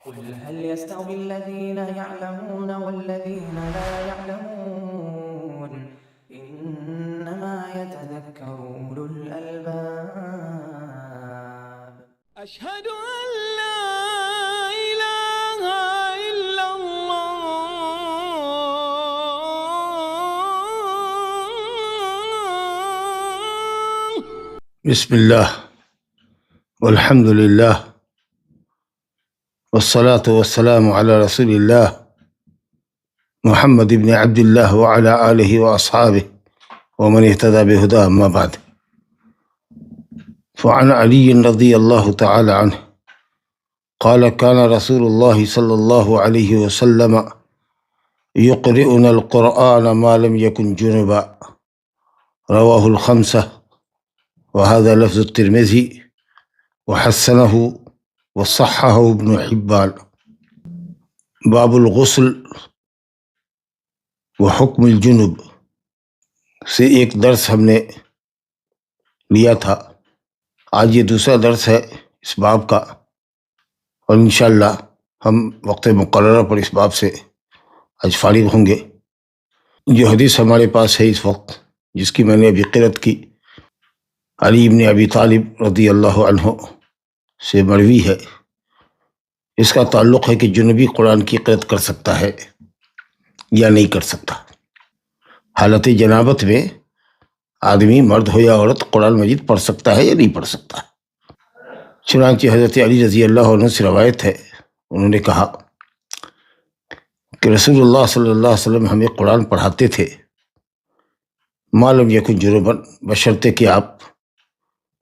قل هل يستوي الذين يعلمون والذين لا يعلمون إنما يتذكر أولو الألباب. أشهد أن لا إله إلا الله. بسم الله والحمد لله والصلاة والسلام على رسول الله محمد بن عبد الله وعلى آله وأصحابه ومن اهتدى بهداه. أما بعد، فعن علي رضي الله تعالى عنه قال كان رسول الله صلى الله عليه وسلم يقرئنا القرآن ما لم يكن جنبا، رواه الخمسة، وهذا لفظ الترمذي وحسنه وصححه ابن حبان. باب الغسل وحکم الجنب سے ایک درس ہم نے لیا تھا. آج یہ دوسرا درس ہے اس باب کا، اور انشاءاللہ ہم وقت مقررہ پر اس باب سے آج فارغ ہوں گے. جو حدیث ہمارے پاس ہے اس وقت، جس کی میں نے ابھی قرأت کی، علی بن ابی طالب رضی اللہ عنہ سے مروی ہے. اس کا تعلق ہے کہ جنبی قرآن کی قرأت کر سکتا ہے یا نہیں کر سکتا. حالت جنابت میں آدمی، مرد ہو یا عورت، قرآن مجید پڑھ سکتا ہے یا نہیں پڑھ سکتا. چنانچہ حضرت علی رضی اللہ عنہ سے روایت ہے، انہوں نے کہا کہ رسول اللہ صلی اللہ علیہ وسلم ہمیں قرآن پڑھاتے تھے ما لم یکن جنبا، بشرطے کہ آپ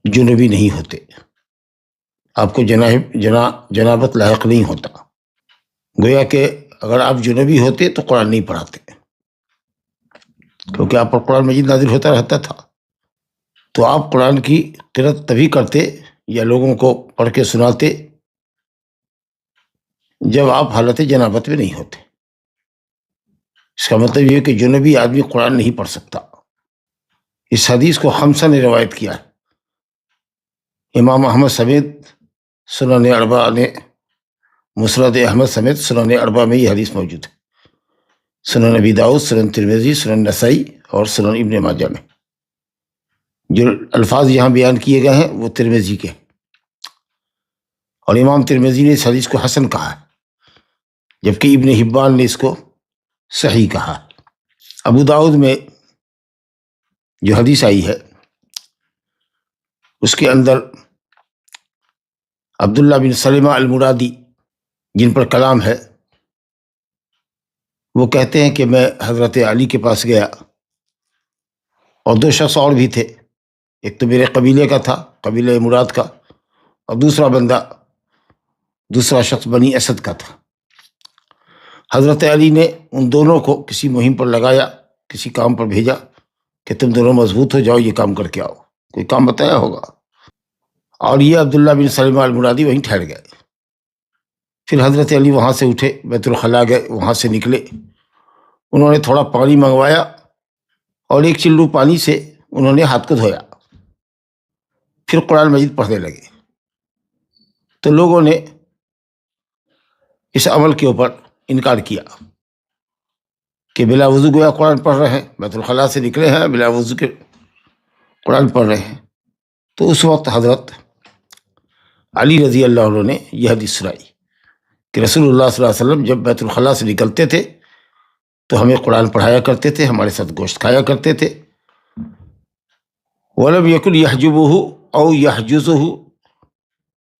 جنبی نہیں ہوتے، آپ کو جنابت لاحق نہیں ہوتا. گویا کہ اگر آپ جنبی ہوتے تو قرآن نہیں پڑھاتے، کیونکہ آپ پر قرآن مجید نازل ہوتا رہتا تھا. تو آپ قرآن کی قرأت تبھی کرتے یا لوگوں کو پڑھ کے سناتے جب آپ حالت جنابت میں نہیں ہوتے. اس کا مطلب یہ کہ جنبی آدمی قرآن نہیں پڑھ سکتا. اس حدیث کو خمسہ نے روایت کیا ہے. امام احمد سمیت سنن اربعہ نے، مسند احمد سمیت سنن اربعہ میں یہ حدیث موجود ہے. سنن ابی داؤد، سنن ترمذی، سنن نسائی اور سنن ابن ماجہ میں. جو الفاظ یہاں بیان کیے گئے ہیں وہ ترمذی کے ہیں، اور امام ترمذی نے اس حدیث کو حسن کہا ہے، جبکہ ابن حبان نے اس کو صحیح کہا. ابو داؤد میں جو حدیث آئی ہے اس کے اندر عبداللہ بن سلمہ المرادی، جن پر کلام ہے، وہ کہتے ہیں کہ میں حضرت علی کے پاس گیا، اور دو شخص اور بھی تھے. ایک تو میرے قبیلے کا تھا، قبیلہ مراد کا، اور دوسرا شخص بنی اسد کا تھا. حضرت علی نے ان دونوں کو کسی مہم پر لگایا، کسی کام پر بھیجا کہ تم دونوں مضبوط ہو جاؤ، یہ کام کر کے آؤ. کوئی کام بتایا ہوگا. اور یہ عبداللہ بن سلمہ المرادی وہیں ٹھہر گئے. پھر حضرت علی وہاں سے اٹھے، بیت الخلاء گئے، وہاں سے نکلے. انہوں نے تھوڑا پانی منگوایا اور ایک چلو پانی سے انہوں نے ہاتھ کو دھویا، پھر قرآن مجید پڑھنے لگے. تو لوگوں نے اس عمل کے اوپر انکار کیا کہ بلا وضو گویا قرآن پڑھ رہے ہیں، بیت الخلاء سے نکلے ہیں، بلا وضو کے قرآن پڑھ رہے ہیں. تو اس وقت حضرت علی رضی اللہ عنہ نے یہ حدیث سنائی کہ رسول اللہ صلی اللہ علیہ وسلم جب بیت الخلاء سے نکلتے تھے تو ہمیں قرآن پڑھایا کرتے تھے، ہمارے ساتھ گوشت کھایا کرتے تھے. وَلَمْ يَكُنْ يَحْجُبُهُ أَوْ يَحْجُزُهُ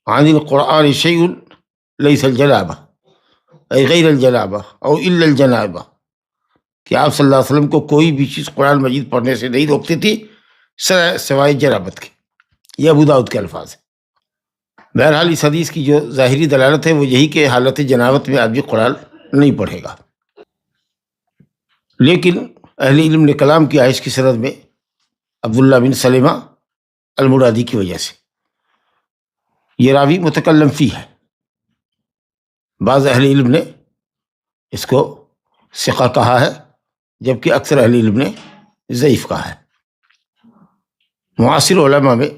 عَنِ الْقُرْآنِ شَيْءٌ لَيْسَ الْجَنَابَةِ أي غیر الجنابہ او الا الجنابہ، کہ آپ صلی اللہ علیہ وسلم کو کوئی بھی چیز قرآن مجید پڑھنے سے نہیں روکتی تھی سوائے جنابت کے. یہ ابو داؤد کے الفاظ ہیں. بہرحال اس حدیث کی جو ظاہری دلالت ہے وہ یہی کہ حالت جنابت میں آدمی قرآن نہیں پڑھے گا. لیکن اہل علم نے کلام کیا ہے اس کی سند میں عبداللہ بن سلمہ المرادی کی وجہ سے. یہ راوی متکلم فی ہے. بعض اہل علم نے اس کو ثقہ کہا ہے، جبکہ اکثر اہل علم نے ضعیف کہا ہے. معاصر علماء میں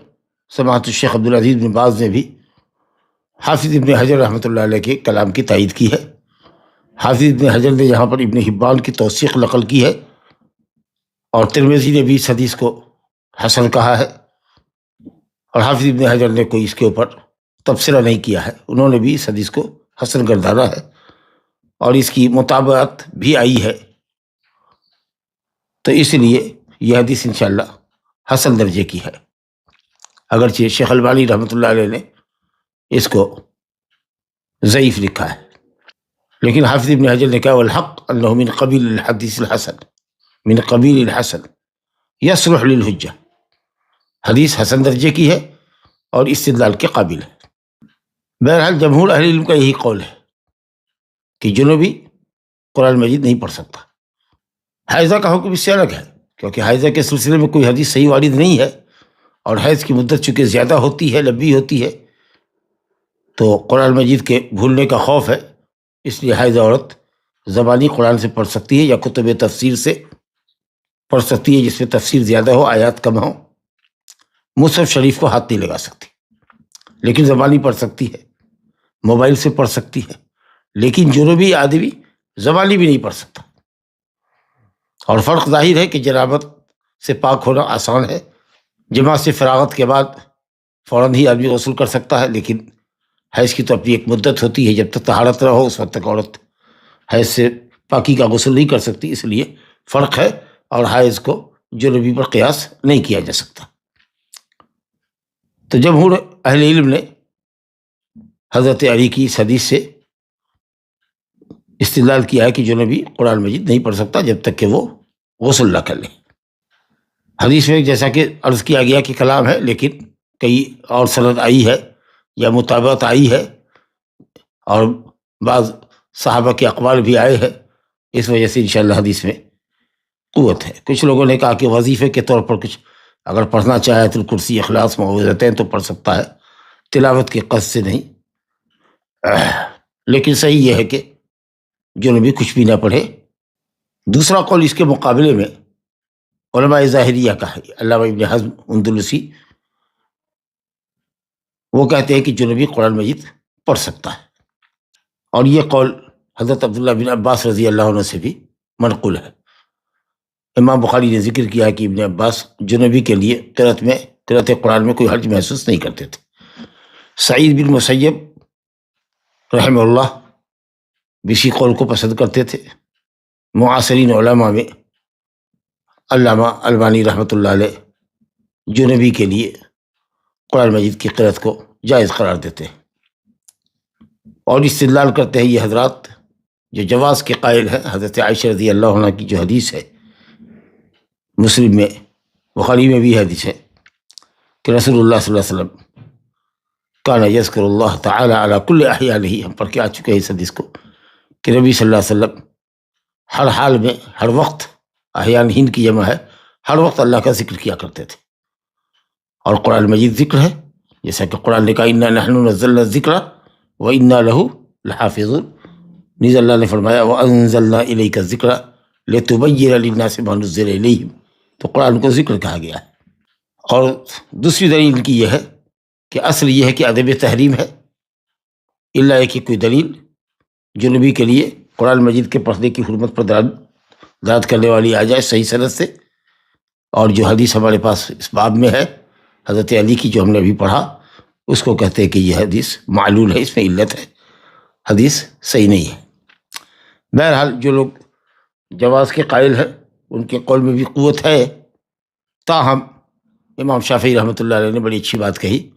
سماحت الشیخ عبدالعزیز بن باز نے بھی حافظ ابن حجر رحمۃ اللہ علیہ کے کلام کی تائید کی ہے۔ حافظ ابن حجر نے یہاں پر ابن حبان کی توثیق نقل کی ہے، اور ترمذی نے بھی اس حدیث کو حسن کہا ہے، اور حافظ ابن حجر نے کوئی اس کے اوپر تبصرہ نہیں کیا ہے، انہوں نے بھی اس حدیث کو حسن گردانا ہے، اور اس کی مطابقت بھی آئی ہے، تو اس لیے یہ حدیث انشاءاللہ حسن درجے کی ہے، اگرچہ شیخ البانی رحمۃ اللہ علیہ نے اس کو ضعیف لکھا ہے، لیکن حافظ ابن حجر نے کہا والحق انه من قبیل الحدیث الحسن، من قبیل الحسن یصلح للحجہ، حدیث حسن درجے کی ہے اور استدلال کے قابل ہے۔ بہرحال جمہور اہل علم کا یہی قول ہے کہ جنوبی قرآن مجید نہیں پڑھ سکتا۔ حیضہ کا حکم اس سے الگ ہے، کیونکہ حیضہ کے سلسلے میں کوئی حدیث صحیح وارد نہیں ہے، اور حیض کی مدت چونکہ زیادہ ہوتی ہے، لمبی ہوتی ہے، تو قرآن مجید کے بھولنے کا خوف ہے، اس لیے حیضہ عورت زبانی قرآن سے پڑھ سکتی ہے یا کتب تفسیر سے پڑھ سکتی ہے جس میں تفسیر زیادہ ہو، آیات کم ہو، مصحف شریف کو ہاتھ نہیں لگا سکتی، لیکن زبانی پڑھ سکتی ہے، موبائل سے پڑھ سکتی ہے، لیکن جنوبی آدمی زبانی بھی نہیں پڑھ سکتا۔ اور فرق ظاہر ہے کہ جنابت سے پاک ہونا آسان ہے، جماعت سے فراغت کے بعد فوراً ہی آدمی غسل کر سکتا ہے، لیکن حیض کی تو اپنی ایک مدت ہوتی ہے، جب تک طہارت نہ ہو اس وقت تک عورت حیض سے پاکی کا غسل نہیں کر سکتی، اس لیے فرق ہے، اور حیض کو جنوبی پر قیاس نہیں کیا جا سکتا۔ تو جمہور اہل علم نے حضرت علی کی اس حدیث سے استدلال کیا ہے کہ جنوبی قرآن مجید نہیں پڑھ سکتا جب تک کہ وہ غسل نہ کر لے۔ حدیث میں جیسا کہ عرض کیا گیا کہ کلام ہے، لیکن کئی اور سند آئی ہے یا مطابقت آئی ہے، اور بعض صحابہ کے اقوال بھی آئے ہیں، اس وجہ سے انشاءاللہ حدیث میں قوت ہے۔ کچھ لوگوں نے کہا کہ وظیفے کے طور پر کچھ اگر پڑھنا چاہے آیت الکرسی، اخلاص، معوذتین تو پڑھ سکتا ہے، تلاوت کے قصد سے نہیں، لیکن صحیح یہ ہے کہ جنوبی کچھ بھی نہ پڑھے۔ دوسرا قول اس کے مقابلے میں علماء ظاہریہ کا ہے، علامہ ابن حزم اندلسی، وہ کہتے ہیں کہ جنوبی قرآن مجید پڑھ سکتا ہے، اور یہ قول حضرت عبداللہ بن عباس رضی اللہ عنہ سے بھی منقول ہے۔ امام بخاری نے ذکر کیا کہ ابن عباس جنوبی کے لیے قرأت قرآن میں کوئی حرج محسوس نہیں کرتے تھے۔ سعید بن مسیب رحمہ اللہ بھی اسی قول کو پسند کرتے تھے۔ معاصرین علماء میں علامہ البانی رحمۃ اللہ علیہ جنوبی کے لیے قرآن مجید کی قرأت کو جائز قرار دیتے ہیں، اور استدلال کرتے ہیں یہ حضرات جو جواز کے قائل ہیں۔ حضرت عائشہ رضی اللہ عنہ کی جو حدیث ہے، مسلم میں، بخاری میں بھی حدیث ہے کہ رسول اللہ صلی اللہ علیہ وسلم کان یذکر اللہ تعالی علی کل احیانہ، ہم پڑھ کے آ چکے ہیں اس حدیث کو، کہ نبی صلی اللہ علیہ وسلم ہر حال میں، ہر وقت، احیان ہند کی جمع ہے، ہر وقت اللہ کا ذکر کیا کرتے تھے، اور قرآن مجید ذکر ہے، جیسا کہ قرآن نے کہا انا نحن نزلنا الذکر وانا لہ لحافظون، نیز اللہ نے فرمایا وانزلنا الیک الذکر لتبین للناس ما نزل الیہم، تو قرآن کو ذکر کہا گیا ہے۔ اور دوسری دلیل کی یہ ہے کہ اصل یہ ہے کہ ادب تحریم ہے، الا ہے کہ کوئی دلیل جنوبی کے لیے قرآن مجید کے پڑھنے کی حرمت پر داد کرنے والی آ جائے صحیح سند سے، اور جو حدیث ہمارے پاس اس باب میں ہے حضرت علی کی جو ہم نے ابھی پڑھا، اس کو کہتے ہیں کہ یہ حدیث معلول ہے، اس میں علت ہے، حدیث صحیح نہیں ہے۔ بہرحال جو لوگ جواز کے قائل ہیں ان کے قول میں بھی قوت ہے، تاہم امام شافعی رحمۃ اللہ علیہ نے بڑی اچھی بات کہی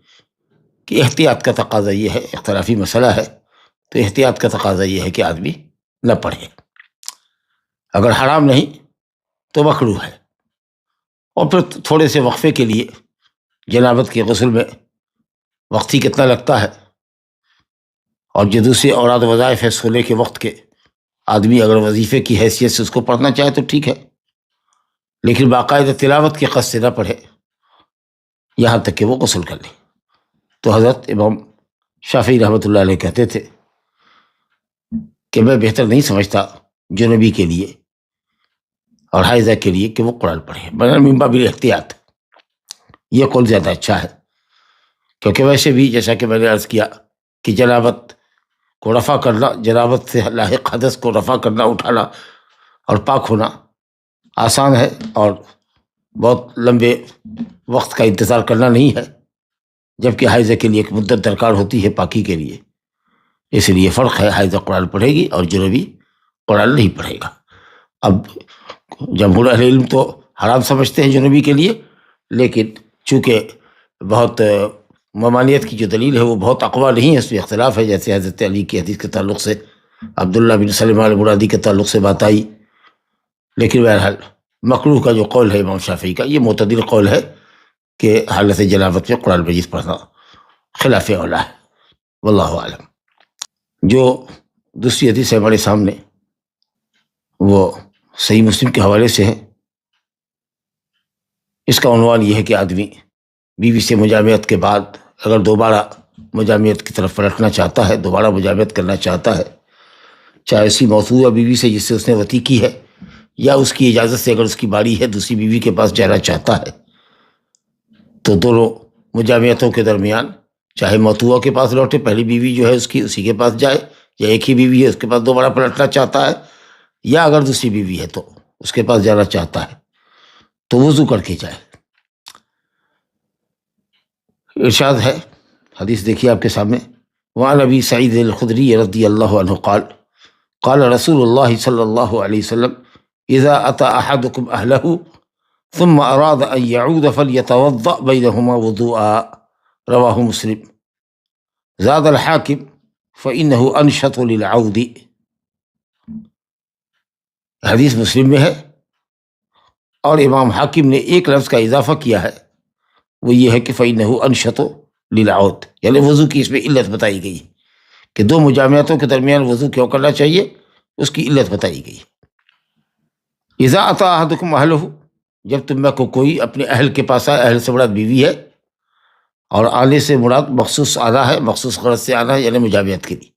کہ احتیاط کا تقاضا یہ ہے، اختلافی مسئلہ ہے تو احتیاط کا تقاضا یہ ہے کہ آدمی نہ پڑھے، اگر حرام نہیں تو مکروہ ہے۔ اور پھر تھوڑے سے وقفے کے لیے جنابت کے غسل میں وقت ہی کتنا لگتا ہے، اور جو دوسرے اوراد وظائف ہے سولے کے وقت کے، آدمی اگر وظیفے کی حیثیت سے اس کو پڑھنا چاہے تو ٹھیک ہے، لیکن باقاعدہ تلاوت کے قصد سے نہ پڑھے یہاں تک کہ وہ غسل کر لے۔ تو حضرت امام شافعی رحمۃ اللہ علیہ کہتے تھے کہ میں بہتر نہیں سمجھتا جنوبی کے لیے اور حائضہ کے لیے کہ وہ قرآن پڑھے، من باب الاحتیاط، یہ قول زیادہ اچھا ہے، کیونکہ ویسے بھی جیسا کہ میں نے عرض کیا کہ جنابت کو رفع کرنا، جنابت سے لاحق حدث کو رفع کرنا، اٹھانا اور پاک ہونا آسان ہے، اور بہت لمبے وقت کا انتظار کرنا نہیں ہے، جبکہ حائضہ کے لیے ایک مدت درکار ہوتی ہے پاکی کے لیے۔ اس لیے فرق ہے، حائضہ قرآن پڑھے گی اور جنوبی قرآن نہیں پڑھے گا۔ اب جمہور اہل علم تو حرام سمجھتے ہیں جنوبی کے لیے، لیکن چونکہ بہت ممانعت کی جو دلیل ہے وہ بہت اقوی نہیں ہے، اس میں اختلاف ہے، جیسے حضرت علی کی حدیث کے تعلق سے عبداللہ بن سلمہ المرادی کے تعلق سے بات آئی، لیکن بہرحال مکروہ کا جو قول ہے امام شافعی کا، یہ معتدل قول ہے کہ حالت جنابت میں قرآن مجید پڑھنا خلاف اولا ہے، واللہ اعلم۔ جو دوسری حدیث ہے ہمارے سامنے، وہ صحیح مسلم کے حوالے سے ہے۔ اس کا عنوان یہ ہے کہ آدمی بیوی سے مجامعت کے بعد اگر دوبارہ مجامعت کی طرف پلٹنا چاہتا ہے، دوبارہ مجامعت کرنا چاہتا ہے، چاہے اسی موضوع بیوی سے جس سے اس نے وطی کی ہے، یا اس کی اجازت سے اگر اس کی باری ہے دوسری بیوی کے پاس جانا چاہتا ہے، تو دونوں مجامعتوں کے درمیان چاہے موتوعہ کے پاس لوٹے، پہلی بیوی جو ہے اس کی اسی کے پاس جائے، یا ایک ہی بیوی ہے اس کے پاس دوبارہ پلٹنا چاہتا ہے، یا اگر دوسری بیوی ہے تو اس کے پاس جانا چاہتا ہے تو وضو کر کے جائے۔ ارشاد ہے، حدیث دیکھیے آپ کے سامنے، وعن ابی سعید الخدری رضی اللہ عنہ قال قال رسول اللہ صلی اللہ علیہ وسلم اذا اتى احدكم اهله ثم اراد ان يعود فليتوضأ بينهما وضوءا، رواہ مسلم، زاد الحاکم فإنه انشط للعود۔ حدیث مسلم میں ہے، اور امام حاکم نے ایک لفظ کا اضافہ کیا ہے، وہ یہ ہے کہ فإنه انشط للعود، یعنی وضو کی اس میں علت بتائی گئی کہ دو مجامعتوں کے درمیان وضو کیوں کرنا چاہیے، اس کی علت بتائی گئی۔ اذا اتی احدکم اہلہ، جب تم میں کو کوئی اپنے اہل کے پاس آئے، اہل سے مراد بیوی ہے، اور آنے سے مراد مخصوص آنا ہے، مخصوص غرض سے آنا ہے، یعنی مجامعت کے لیے۔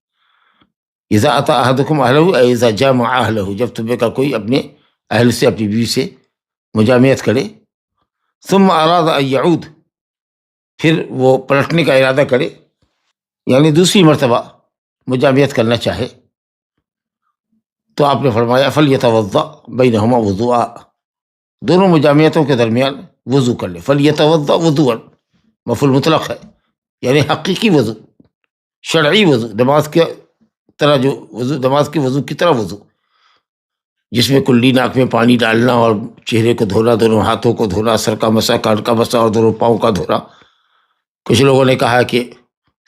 اذا اتی احدکم اہلہ اے اذا جامع اہلہ، جب تم میں کا کوئی اپنے اہل سے، اپنی بیوی سے مجامعت کرے، ثم اراد ان یعود، پھر وہ پلٹنے کا ارادہ کرے، یعنی دوسری مرتبہ مجامعت کرنا چاہے، تو آپ نے فرمایا فلیتوضأ بینہما وضوءا، دونوں مجامعتوں کے درمیان وضو کر لے۔ فلیتوضأ وضوءا مفعول مطلق ہے، یعنی حقیقی وضو، شرعی وضو، نماز کے طرح جو وضو، نماز کے وضو کی طرح وضو، جس میں کلی ناک میں پانی ڈالنا اور چہرے کو دھونا، دونوں ہاتھوں کو دھونا، سر کا مسا، کان کا مسا اور دونوں پاؤں کا دھونا۔ کچھ لوگوں نے کہا کہ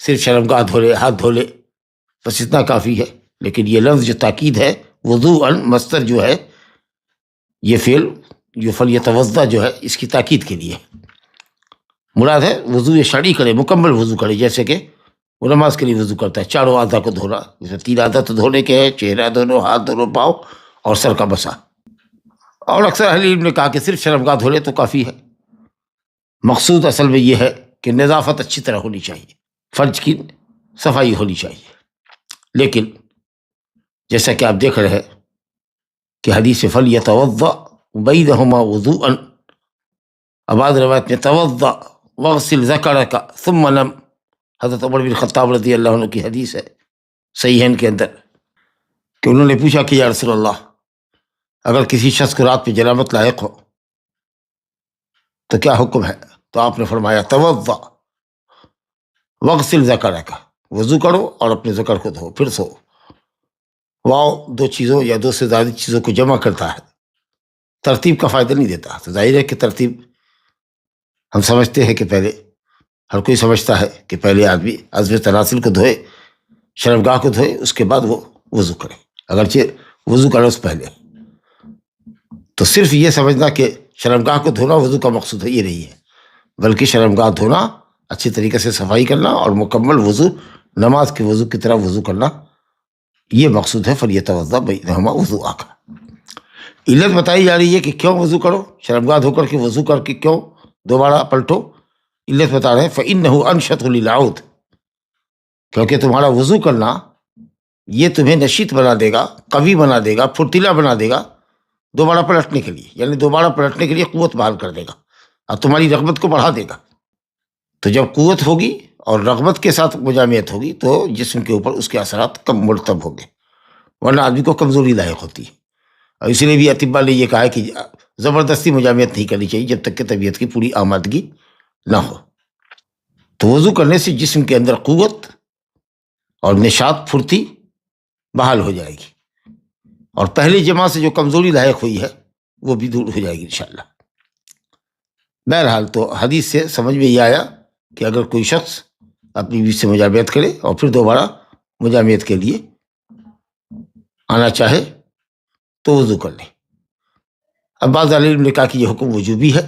صرف شرمگاہ دھو لے، ہاتھ دھو لے، بس اتنا کافی ہے، لیکن یہ لفظ جو تاکید ہے، وضوءً مصدر جو ہے، یہ فعل جو فلیتوضأ جو ہے اس کی تاکید کے لیے مراد ہے وضو شرعی کرے، مکمل وضو کرے، جیسے کہ وہ نماز کے لیے وضو کرتا ہے، چاروں اعضاء کو دھونا، جیسے 3 اعضاء تو دھونے کے ہیں، چہرہ دونوں، ہاتھ دونوں، پاؤں اور سر کا مسا۔ اور اکثر اہل علم نے کہا کہ صرف شرمگاہ دھو لے تو کافی ہے، مقصود اصل میں یہ ہے کہ نظافت اچھی طرح ہونی چاہیے، فرج کی صفائی ہونی چاہیے۔ لیکن جیسا کہ آپ دیکھ رہے ہیں کہ حدیث فلیتوضأ بینہما وضوءا، بعض روایت میں توضأ واغسل ذکرک ثم نم، حضرت عمر بن خطاب رضی اللہ عنہ کی حدیث ہے صحیحین کے اندر، کہ انہوں نے پوچھا کہ یا رسول اللہ، اگر کسی شخص کو رات میں جنابت لاحق ہو تو کیا حکم ہے؟ تو آپ نے فرمایا توضأ واغسل ذکرک، وضو کرو اور اپنے ذکر کو دھو، پھر سو۔ واو 2 چیزوں یا 2 سے زیادہ چیزوں کو جمع کرتا ہے، ترتیب کا فائدہ نہیں دیتا۔ تو ظاہر ہے کہ ترتیب ہم سمجھتے ہیں کہ پہلے، ہر کوئی سمجھتا ہے کہ پہلے آدمی عضو تناسل کو دھوئے، شرمگاہ کو دھوئے، اس کے بعد وہ وضو کرے، اگرچہ وضو کرنے سے پہلے۔ تو صرف یہ سمجھنا کہ شرمگاہ کو دھونا وضو کا مقصود ہے، یہ نہیں ہے، بلکہ شرمگاہ دھونا، اچھی طریقے سے صفائی کرنا اور مکمل وضو، نماز کے وضو کی طرح وضو کرنا، یہ مقصود ہے فلیتوضأ بینہما وضوءا کا۔ علت بتائی جا رہی ہے کہ کیوں وضو کرو، شرمگاہ دھو کر کے وضو کر کے کیوں دوبارہ پلٹو، علت بتا رہے ہیں فإنہ انشط للعود، کیونکہ تمہارا وضو کرنا یہ تمہیں نشیط بنا دے گا، قوی بنا دے گا، پھرتیلا بنا دے گا دوبارہ پلٹنے کے لیے، یعنی دوبارہ پلٹنے کے لیے قوت بحال کر دے گا اور تمہاری رغبت کو بڑھا دے گا۔ تو جب قوت ہوگی اور رغبت کے ساتھ مجامعت ہوگی تو جسم کے اوپر اس کے اثرات کم مرتب ہوں گے، ورنہ آدمی کو کمزوری لاحق ہوتی ہے۔ اور اس لیے بھی اطباء نے یہ کہا ہے کہ زبردستی مجامعت نہیں کرنی چاہیے جب تک کہ طبیعت کی پوری آمادگی نہ ہو۔ تو وضو کرنے سے جسم کے اندر قوت اور نشاط پھرتی بحال ہو جائے گی، اور پہلی جماع سے جو کمزوری لاحق ہوئی ہے وہ بھی دور ہو جائے گی انشاءاللہ۔ بہرحال تو حدیث سے سمجھ میں یہ آیا کہ اگر کوئی شخص اپنی بیوی سے مجامعت کرے اور پھر دوبارہ مجامعت کے لیے آنا چاہے تو وضو کر لے۔ اب بعض علم نے کہا کہ یہ حکم وجوبی ہے،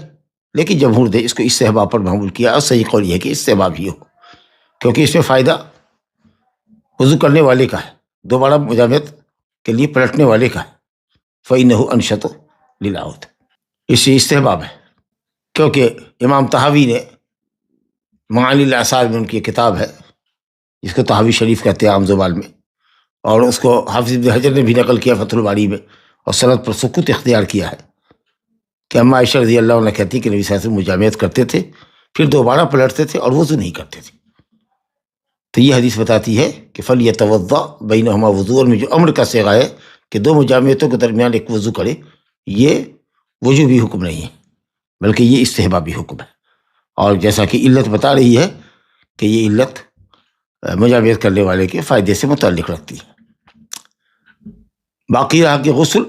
لیکن جمہور نے اس کو استحباب پر معمول کیا، اور صحیح قول یہ ہے کہ استحباب ہی ہو، کیونکہ اس میں فائدہ وضو کرنے والے کا ہے، دوبارہ مجامعت کے لیے پلٹنے والے کا ہے۔ فَإِنَّهُ أَنشَطُ لِلْعَوْدِ، اس سے استحباب ہے، کیونکہ امام طحاوی نے معانی الاعصار میں ان کی کتاب ہے جس کو طحاوی شریف کہتے ہیں عام زبان میں، اور اس کو حافظ ابن حجر نے بھی نقل کیا فتح الباری میں، اور سند پر سکوت اختیار کیا ہے کہ اما عائشہ رضی اللہ عنہ کہتی کہ نبی صلی اللہ علیہ وسلم مجامعت کرتے تھے پھر دوبارہ پلٹتے تھے اور وضو نہیں کرتے تھے۔ تو یہ حدیث بتاتی ہے کہ فَلْيَتَوَضَّأْ بَيْنَهُمَا وضوءً میں جو امر کا صیغہ ہے کہ دو مجامعتوں کے درمیان ایک وضو کرے، یہ وجوبی حکم نہیں ہے بلکہ یہ استحبابی حکم ہے، اور جیسا کہ علت بتا رہی ہے کہ یہ علت مجامعت کرنے والے کے فائدے سے متعلق رکھتی ہے۔ باقی رہا کہ غسل،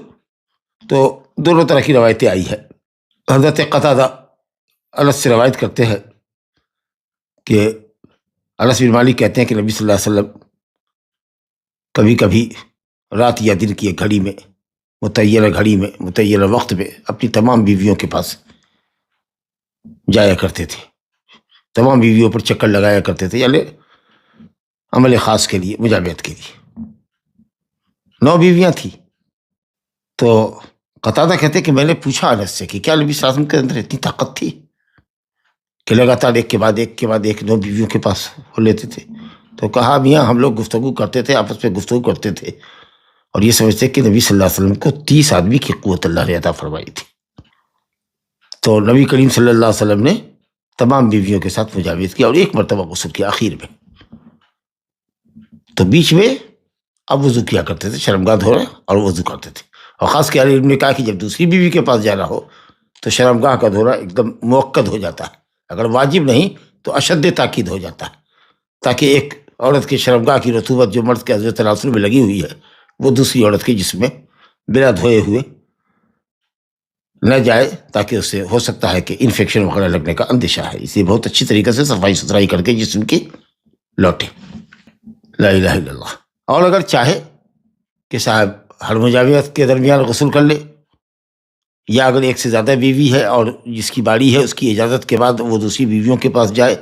تو دونوں طرح کی روایتیں آئی ہے۔ حضرت قتادہ انس سے روایت کرتے ہیں کہ انس بن مالک کہتے ہیں کہ نبی صلی اللہ علیہ وسلم کبھی کبھی رات یا دن کی ایک گھڑی میں، متعینہ گھڑی میں، متعینہ وقت میں اپنی تمام بیویوں کے پاس جایا کرتے تھے، تمام بیویوں پر چکر لگایا کرتے تھے، یعنی عمل خاص کے لیے، مجامعت کے لیے۔ 9 بیویاں تھیں۔ تو قتادہ کہتے کہ میں نے پوچھا انس سے کہ کیا نبی صلی اللہ علیہ وسلم کے اندر اتنی طاقت تھی کہ لگاتار ایک کے بعد ایک کے بعد ایک 9 بیویوں کے پاس ہو لیتے تھے؟ تو کہا میاں ہم لوگ گفتگو کرتے تھے، آپس میں گفتگو کرتے تھے اور یہ سمجھتے کہ نبی صلی اللہ علیہ وسلم کو 30 آدمی کی قوت اللہ نے عطا فرمائی تھی۔ تو نبی کریم صلی اللہ علیہ وسلم نے تمام بیویوں کے ساتھ مجامعت کیا اور ایک مرتبہ غسل کیا آخر میں۔ تو بیچ میں اب وضو کیا کرتے تھے، شرمگاہ دھونا اور وضو کرتے تھے۔ اور خاص کر علم نے کہا کہ جب دوسری بیوی کے پاس جانا ہو تو شرمگاہ کا دھونا ایک دم موقت ہو جاتا ہے، اگر واجب نہیں تو اشد تاکید ہو جاتا ہے، تاکہ ایک عورت کے شرمگاہ کی رطوبت جو مرد کے عضو تناسل میں لگی ہوئی ہے وہ دوسری عورت کے جسم میں بلا دھوئے ہوئے نہ جائے، تاکہ اس سے ہو سکتا ہے کہ انفیکشن وغیرہ لگنے کا اندیشہ ہے، اس لیے بہت اچھی طریقے سے صفائی ستھرائی کر کے جسم کی لوٹے۔ لا الہ الا اللہ۔ اور اگر چاہے کہ صاحب ہر مجامعت کے درمیان غسل کر لے، یا اگر ایک سے زیادہ بیوی ہے اور جس کی باری ہے اس کی اجازت کے بعد وہ دوسری بیویوں کے پاس جائے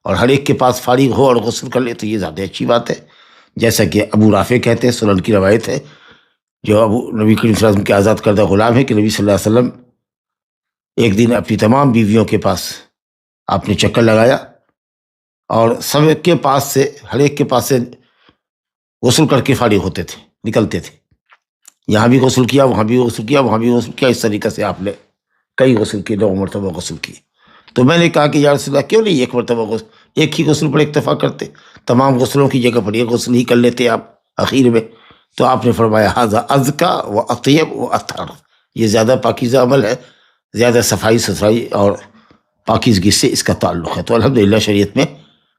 اور ہر ایک کے پاس فارغ ہو اور غسل کر لے، تو یہ زیادہ اچھی بات ہے، جیسا کہ ابو رافع کہتے ہیں، سنن کی روایت ہے، جو ابو نبی کریم صلی اللہ علیہ وسلم کے آزاد کردہ غلام ہے، کہ نبی صلی اللہ علیہ وسلم ایک دن اپنی تمام بیویوں کے پاس آپ نے چکر لگایا اور سب کے پاس سے، ہر ایک کے پاس سے غسل کر کے فارغ ہوتے تھے، نکلتے تھے، یہاں بھی غسل کیا، وہاں بھی غسل کیا، وہاں بھی غسل کیا، اس طریقے سے آپ نے کئی غسل کیے، 9 مرتبہ غسل کیے۔ تو میں نے کہا کہ یا رسول اللہ کیوں نہیں ایک مرتبہ غسل، ایک ہی غسل پر اکتفا کرتے، تمام غسلوں کی جگہ پر ایک غسل ہی کر لیتے آپ اخیر میں؟ تو آپ نے فرمایا ھذا ازکا و اطیب و اطہر، یہ زیادہ پاکیزہ عمل ہے، زیادہ صفائی ستھرائی اور پاکیزگی سے اس کا تعلق ہے۔ تو الحمدللہ شریعت میں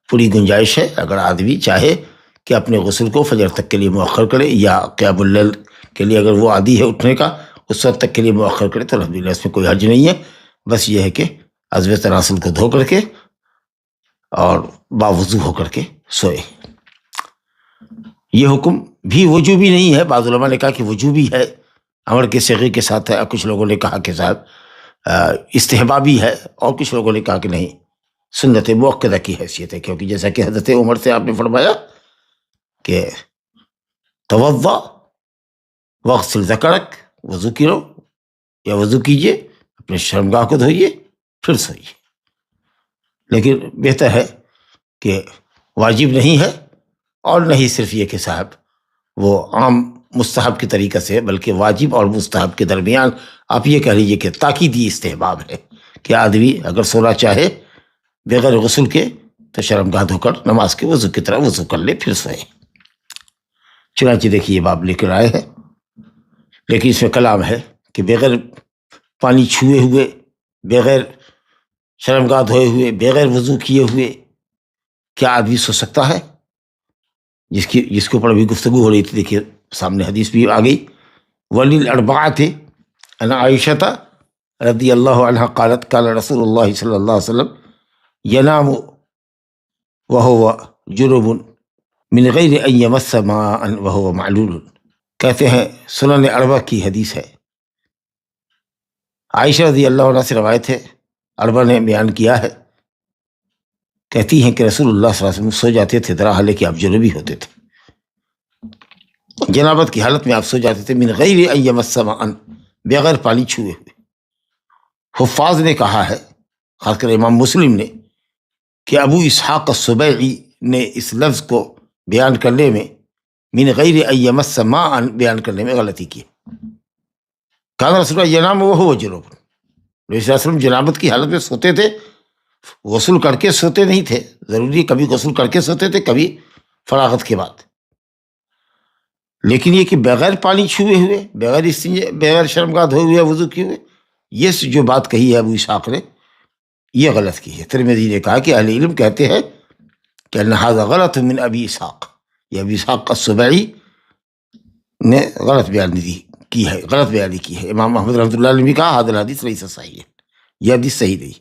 پوری گنجائش ہے، اگر آدمی چاہے کہ اپنے غسل کو فجر تک کے لیے مؤخر کرے، یا قیام اللیل کے لیے اگر وہ عادی ہے اٹھنے کا، اس وقت تک کے لیے مؤخر کرے، تو الحمدللہ اس میں کوئی حرج نہیں ہے۔ بس یہ ہے کہ عضو تناسل کو دھو کر کے اور باوضو ہو کر کے سوئے۔ یہ حکم بھی وجوبی نہیں ہے، بعض علماء نے کہا کہ وجوبی ہے، امر کے صیغے کے ساتھ ہے، کچھ لوگوں نے کہا کہ صاحب استحبابی ہے، اور کچھ لوگوں نے کہا کہ نہیں، سنت مؤکدہ کی حیثیت ہے، کیونکہ جیسا کہ حضرت عمر سے آپ نے فرمایا کہ توضا واغسل ذکرک، وضو کرو یا وضو کیجئے، اپنے شرمگاہ کو دھوئیے پھر سوئیے۔ لیکن بہتر ہے کہ واجب نہیں ہے، اور نہیں صرف یہ کہ صاحب وہ عام مستحب کے طریقے سے، بلکہ واجب اور مستحب کے درمیان آپ یہ کہہ لیجیے کہ تاکیدی استحباب ہے کہ آدمی اگر سونا چاہے بغیر غسل کے تو شرمگاہ دھو کر نماز کے وضو کی طرح وضو کر لے پھر سوئے۔ چنانچہ دیکھیے یہ باب لے کر آئے ہیں، لیکن اس میں کلام ہے کہ بغیر پانی چھوئے ہوئے، بغیر شرمگاہ دھوئے ہوئے، بغیر وضو کیے ہوئے کیا آدمی سو سکتا ہے؟ جس کے اوپر ابھی گفتگو ہو رہی تھی، دیکھیے سامنے حدیث بھی آ گئی۔ وَلِلْأَرْبَعَةِ عن عائشة رضی اللہ عنہ قالت قال رسول اللہ صلی اللہ علیہ وسلم ينام وهو جنب من غیر ان یمس ماء وهو معلول۔ کہتے ہیں سنن اربع کی حدیث ہے، عائشہ رضی اللہ عنہ سے روایت ہے، اربع نے بیان کیا ہے، کہتی ہیں کہ رسول اللہ صلی اللہ علیہ وسلم سو جاتے تھے درا حالے کہ آپ جنوبی ہوتے تھے، جنابت کی حالت میں آپ سو جاتے تھے، من غیر ان یمس ماء، بغیر پانی چھوئے ہوئے۔ حفاظ نے کہا ہے، خاص کر امام مسلم نے، کہ ابو اسحاق السبیعی نے اس لفظ کو بیان کرنے میں من غیر ان یمس ماء بیان کرنے میں غلطی کی۔ کان رسول اللہ ینام وہو جنوب، نبی صلی اللہ علیہ وسلم جنابت کی حالت میں سوتے تھے، غسل کر کے سوتے نہیں تھے، ضروری کبھی غسل کر کے سوتے تھے، کبھی فراغت کے بعد، لیکن یہ کہ بغیر پانی چھوئے ہوئے، بغیر شرمگاہ دھوئے ہوئے، وضو کیے ہوئے، یہ جو بات کہی ہے ابو اسحاق نے یہ غلط کی ہے۔ ترمذی نے کہا کہ اہل علم کہتے ہیں کہ ان ھذا غلط من ابی اسحاق، یہ ابی اسحاق السبیعی نے غلط بیانی کی ہے۔ امام محمد رحمۃ اللہ علیہ نے بھی کہا ھذا الحدیث لیس صحیح، یہ حدیث صحیح نہیں،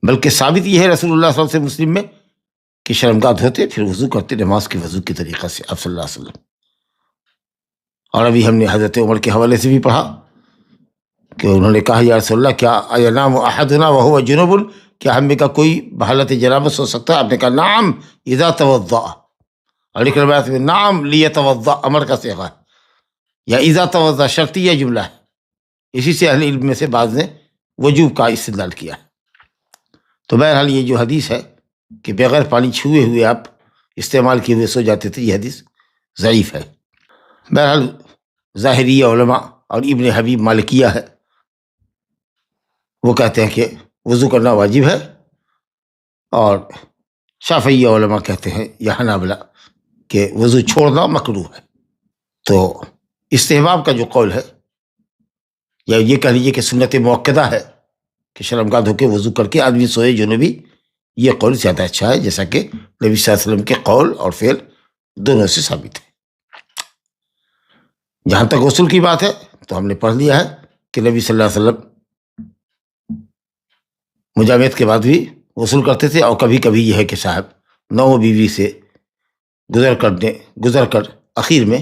بلکہ ثابت یہ ہے رسول اللہ صلی اللہ علیہ وسلم میں کہ شرمگاہ دھوتے پھر وضو کرتے، نماز کے وضو کے طریقہ سے آپ صلی اللہ علیہ وسلم۔ اور ابھی ہم نے حضرت عمر کے حوالے سے بھی پڑھا کہ انہوں نے کہا یا رسول اللہ کیا ینام احدنا وهو جنب، کیا ہم میں کا کوئی بحالت جنابت سو سکتا ہے؟ آپ نے کہا نعم اذا توضأ، اور ایک روایت میں نعم لیتوضأ، امر کا صیغہ ہے، یا اذا توضأ شرطیہ جملہ ہے، اسی سے اہل علم میں سے بعض نے وجوب کا استدلال کیا ہے۔ تو بہرحال یہ جو حدیث ہے کہ بغیر پانی چھوئے ہوئے آپ استعمال کیے ہوئے سو جاتے تھے، یہ حدیث ضعیف ہے۔ بہرحال ظاہریہ علماء اور ابن حبیب مالکیہ ہے، وہ کہتے ہیں کہ وضو کرنا واجب ہے، اور شافعیہ علماء کہتے ہیں یا حنابلہ کہ وضو چھوڑنا مکروہ ہے۔ تو استحباب کا جو قول ہے، یا یہ کہہ لیجیے کہ سنت مؤکدہ ہے کہ شرمگاہ دھو کے وضو کر کے آدمی سوئے جنوبی، یہ قول زیادہ اچھا ہے، جیسا کہ نبی صلی اللہ علیہ وسلم کے قول اور فعل دونوں سے ثابت ہے۔ جہاں تک غسل کی بات ہے تو ہم نے پڑھ لیا ہے کہ نبی صلی اللہ علیہ وسلم مجامعت کے بعد بھی غسل کرتے تھے، اور کبھی کبھی یہ ہے کہ صاحب 9 بیوی سے گزر کر اخیر میں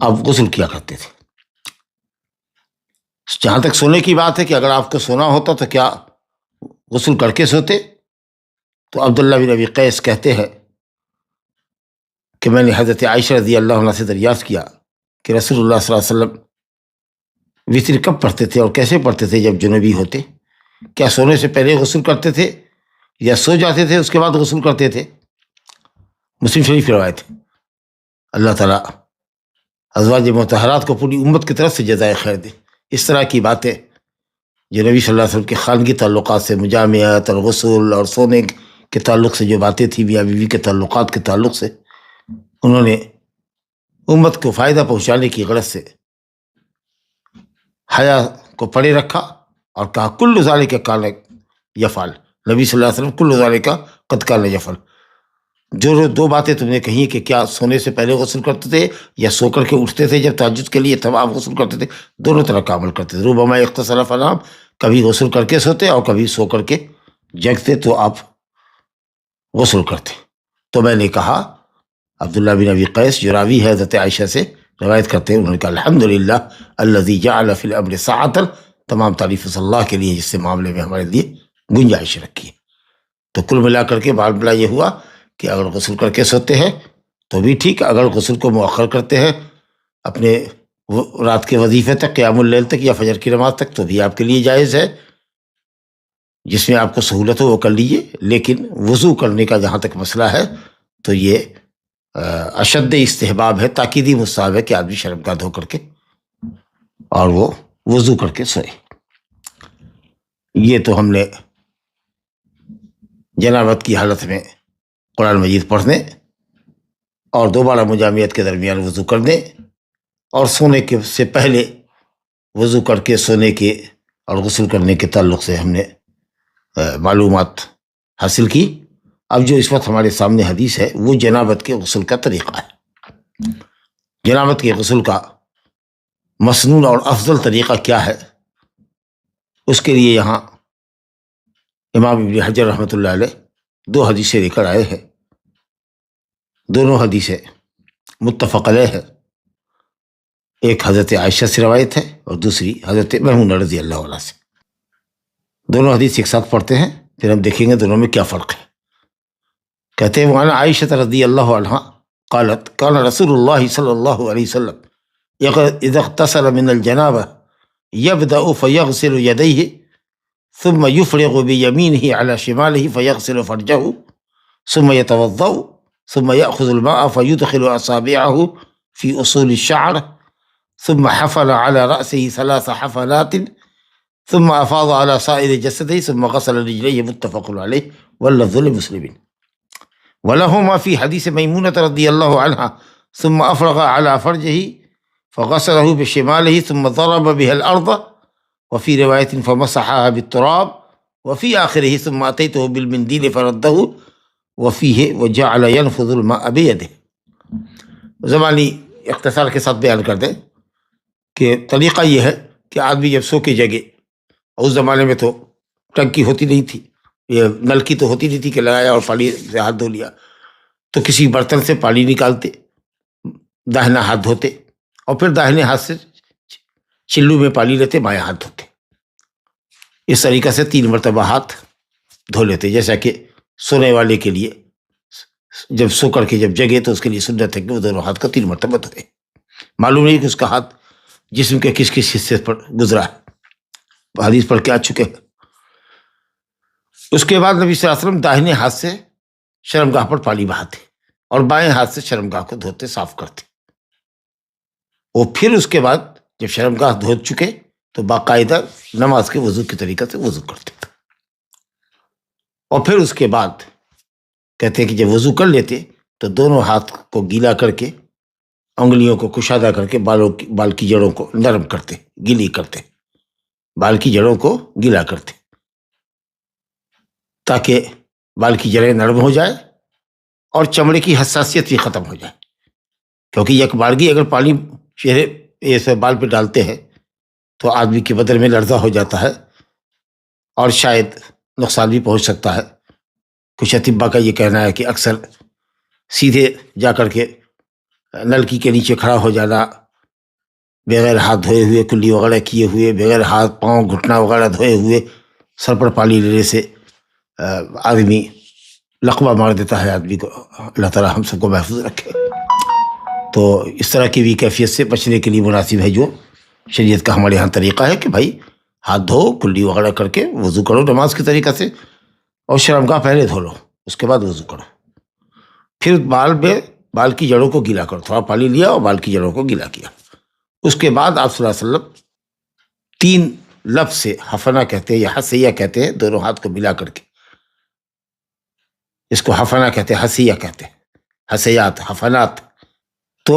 آپ غسل کیا کرتے تھے۔ جہاں تک سونے کی بات ہے کہ اگر آپ کو سونا ہوتا تو کیا غسل کر کے سوتے؟ تو عبداللہ بن ابی قیس کہتے ہیں کہ میں نے حضرت عائشہ رضی اللہ عنہ سے دریافت کیا کہ رسول اللہ صلی اللہ علیہ وسلم وتر کب پڑھتے تھے اور کیسے پڑھتے تھے جب جنوبی ہوتے؟ کیا سونے سے پہلے غسل کرتے تھے یا سو جاتے تھے اس کے بعد غسل کرتے تھے؟ مسلم شریف کی روایت ہے۔ اللہ تعالیٰ ازواج مطہرات کو پوری امت کی طرف سے جزائے خیر دے۔ اس طرح کی باتیں جو نبی صلی اللہ علیہ وسلم کے خانگی تعلقات سے، مجامعت اور غسل اور سونے کے تعلق سے جو باتیں تھیں، میاں بیوی کے تعلقات کے تعلق سے، انہوں نے امت کو فائدہ پہنچانے کی غرض سے حیا کو پڑے رکھا اور کہا کل ذالک کان یفعل، نبی صلی اللہ علیہ وسلم کل ذالک قد کان یفعل۔ جو 2 باتیں تم نے کہی کہ کیا سونے سے پہلے غسل کرتے تھے یا سو کر کے اٹھتے تھے جب تہجد کے لیے تب آپ غسل کرتے تھے، دونوں طرح کا عمل کرتے تھے۔ ربما اغتسل فنام، کبھی غسل کر کے سوتے اور کبھی سو کر کے جگتے تو آپ غسل کرتے۔ تو میں نے کہا، عبداللہ بن ابی قیس جو راوی ہے حضرت عائشہ سے روایت کرتے ہیں، انہوں نے کہا الحمدللہ الذی جعل فی الامر سعۃ، تمام تعریف صلی اللہ کے لیے جس سے معاملے میں ہمارے لیے گنجائش رکھی ہے۔ تو کل ملا کر کے بات بلا یہ ہوا کہ اگر غسل کر کے سوتے ہیں تو بھی ٹھیک، اگر غسل کو مؤخر کرتے ہیں اپنے رات کے وظیفے تک، قیام اللیل تک یا فجر کی نماز تک، تو بھی آپ کے لیے جائز ہے، جس میں آپ کو سہولت ہو وہ کر لیجیے۔ لیکن وضو کرنے کا جہاں تک مسئلہ ہے تو یہ اشد استحباب ہے، تاکیدی مستحب ہے کہ آدمی شرمگاہ دھو کر کے اور وہ وضو کر کے سوئے۔ یہ تو ہم نے جنابت کی حالت میں قرآن مجید پڑھنے اور دوبارہ مجامعت کے درمیان وضو کرنے اور سونے کے سے پہلے وضو کر کے سونے کے اور غسل کرنے کے تعلق سے ہم نے معلومات حاصل کی۔ اب جو اس وقت ہمارے سامنے حدیث ہے وہ جنابت کے غسل کا طریقہ ہے۔ جنابت کے غسل کا مسنون اور افضل طریقہ کیا ہے، اس کے لیے یہاں امام ابن حجر رحمۃ اللہ علیہ دو حدیثیں لے کر آئے ہیں۔ دونوں حدیثیں متفق علیہ ہے۔ ایک حضرت عائشہ سے روایت ہے اور دوسری حضرت میمونہ رضی اللہ عنہا سے۔ دونوں حدیث ایک ساتھ پڑھتے ہیں، پھر ہم دیکھیں گے دونوں میں کیا فرق ہے۔ کہتے ہیں وعن عائشہ رضی اللہ عنہا قالت کان رسول اللہ صلی اللہ علیہ وسلم اذا اغتسل من الجنابہ يبدأ فيغسل يديه ثم يفرغ بيمينه على شماله فيغسل فرجه ثم يتوضأ ثم يأخذ الماء فيدخل أصابعه في أصول الشعر ثم حفل على رأسه 3 حفلات ثم أفاض على سائر جسده ثم غسل رجليه متفق عليه واللفظ لمسلم ولهما في حديث ميمونة رضي الله عنها ثم أفرغ على فرجه فغسله بشماله ثم ضرب بها الأرض وفي رواية فمسحها بالتراب وفي آخره ثم أتيته بالمنديل فرده وفيه وجعل ينفض الماء بيده۔ زمانی اختصار کے ساتھ بیان کر دیں کہ طریقہ یہ ہے کہ آدمی جب سو کے جگے، اس زمانے میں تو ٹنکی ہوتی نہیں تھی، یہ نلکی تو ہوتی نہیں تھی کہ لگایا اور پانی سے ہاتھ دھو لیا، تو کسی برتن سے پانی نکالتے، داہنا ہاتھ دھوتے اور پھر داہنے ہاتھ سے چلو میں پانی لیتے، بائیں ہاتھ دھوتے۔ اس طریقہ سے 3 مرتبہ ہاتھ دھو لیتے، جیسا کہ سونے والے کے لیے جب سو کر کے جب جگے تو اس کے لیے سنت ہے کہ وہ دونوں ہاتھ کا 3 مرتبہ دھوئے۔ معلوم نہیں کہ اس کا ہاتھ جسم کے کس کس حصے پر گزرا ہے، حدیث پڑھ کے آ چکے ہیں۔ اس کے بعد نبی صلی اللہ علیہ وسلم داہنے ہاتھ سے شرمگاہ پر پانی بہاتے اور بائیں ہاتھ سے شرمگاہ کو دھوتے، صاف کرتے، اور پھر اس کے بعد جب شرمگاہ دھو چکے تو باقاعدہ نماز کے وضو کے طریقے سے وضو کرتے تھے۔ اور پھر اس کے بعد کہتے ہیں کہ جب وضو کر لیتے تو دونوں ہاتھ کو گیلا کر کے، انگلیوں کو کشادہ کر کے بال کی جڑوں کو نرم کرتے، گیلی کرتے، بال کی جڑوں کو گیلا کرتے تاکہ بال کی جڑیں نرم ہو جائے اور چمڑے کی حساسیت بھی ختم ہو جائے، کیونکہ یک بارگی اگر پانی چہرے ایسے بال پہ ڈالتے ہیں تو آدمی کے بدن میں لرزہ ہو جاتا ہے اور شاید نقصان بھی پہنچ سکتا ہے۔ کچھ اطباء کا یہ کہنا ہے کہ اکثر سیدھے جا کر کے نلکی کے نیچے کھڑا ہو جانا، بغیر ہاتھ دھوئے ہوئے، کلی وغیرہ کیے ہوئے، بغیر ہاتھ پاؤں گھٹنا وغیرہ دھوئے ہوئے سر پر پانی لینے سے آدمی لقوہ مار دیتا ہے آدمی کو۔ اللہ تعالی ہم سب کو محفوظ رکھے۔ تو اس طرح کی بھی کیفیت سے بچنے کے لیے مناسب ہے جو شریعت کا ہمارے یہاں طریقہ ہے کہ بھائی ہاتھ دھو، کلی وغیرہ کر کے وضو کرو نماز کے طریقہ سے، اور شرمگاہ پہلے دھو لو، اس کے بعد وضو کرو، پھر بال کی جڑوں کو گیلا کرو، تھوڑا پانی لیا اور بال کی جڑوں کو گیلا کیا۔ اس کے بعد آپ صلی اللہ علیہ وسلم 3 لفظ سے حفنہ کہتے ہیں یا حسیہ کہتے ہیں، دونوں ہاتھ کو ملا کر کے، اس کو حفنہ کہتے ہیں، حسیہ کہتے ہیں، حسیات، حفنات۔ تو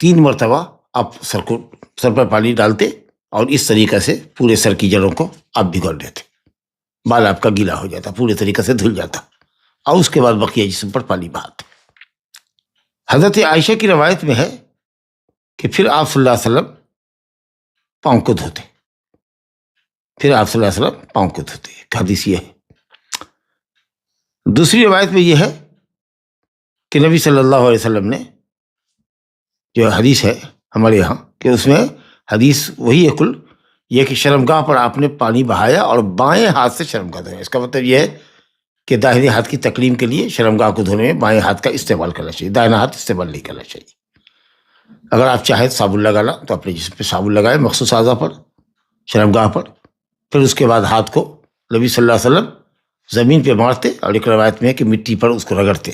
3 مرتبہ آپ سر پر پانی ڈالتے اور اس طریقے سے پورے سر کی جڑوں کو آپ بھگو دیتے، بال آپ کا گیلا ہو جاتا، پورے طریقے سے دھل جاتا، اور اس کے بعد بقیہ جسم پر پانی بہاتے۔ حضرت عائشہ کی روایت میں ہے کہ پھر آپ صلی اللہ علیہ وسلم پاؤں کو دھوتے، پھر آپ صلی اللہ علیہ وسلم پاؤں کو دھوتے، ایک حدیث یہ ہے۔ دوسری روایت میں یہ ہے کہ نبی صلی اللہ علیہ وسلم نے، جو حدیث ہے ہمارے یہاں، کہ اس میں حدیث وہی ہے کل یہ کہ شرمگاہ پر آپ نے پانی بہایا اور بائیں ہاتھ سے شرمگاہ دھویا۔ اس کا مطلب یہ ہے کہ داہنے ہاتھ کی تکریم کے لیے شرمگاہ کو دھونے میں بائیں ہاتھ کا استعمال کرنا چاہیے، دائنا ہاتھ استعمال نہیں کرنا چاہیے۔ اگر آپ چاہیں صابن لگانا تو اپنے جسم پہ صابن لگائیں، مخصوص اعضاء پر، شرمگاہ پر، پھر اس کے بعد ہاتھ کو نبی صلی اللہ علیہ وسلم زمین پہ مارتے، اور ایک روایت میں ہے کہ مٹی پر اس کو رگڑتے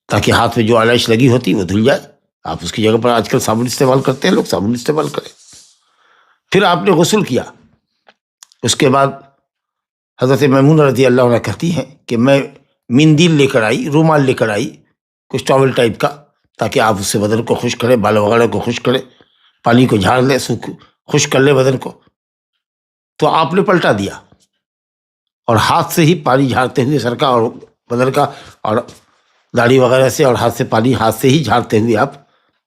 تاکہ ہاتھ میں جو آلائش لگی ہوتی وہ دھل جائے۔ آپ اس کی جگہ پر آج کل صابن استعمال کرتے ہیں لوگ، صابن استعمال کریں۔ پھر آپ نے غسل کیا، اس کے بعد حضرت میمونہ رضی اللہ عنہ کہتی ہیں کہ میں مندیل لے کر آئی، رومال لے کر آئی، کچھ ٹاول ٹائپ کا، تاکہ آپ اس سے بدن کو خشک کریں، بال وغیرہ کو خشک کریں، پانی کو جھاڑ لیں، خشک کر لیں بدن کو. تو آپ نے پلٹا دیا اور ہاتھ سے ہی پانی جھاڑتے ہوئے سر کا اور بدن کا اور داڑھی وغیرہ سے، اور ہاتھ سے ہی جھاڑتے ہوئے آپ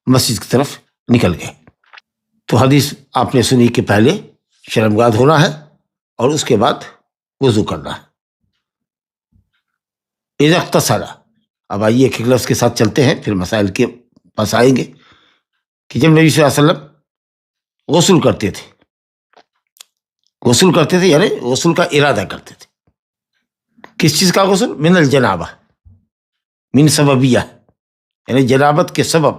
مسجد کی طرف نکل گئے. تو حدیث آپ نے سنی کہ پہلے شرمگاہ دھونا ہے اور اس کے بعد وضو کرنا ہے. اذا اغتسل، اب آئیے ایک لفظ کے ساتھ چلتے ہیں، پھر مسائل کے پاس آئیں گے. کہ جب نبی صلی اللہ علیہ وسلم غسل کرتے تھے یعنی غسل کا ارادہ کرتے تھے. کس چیز کا غسل؟ من الجنابہ، من سببیہ، یعنی جنابت کے سبب.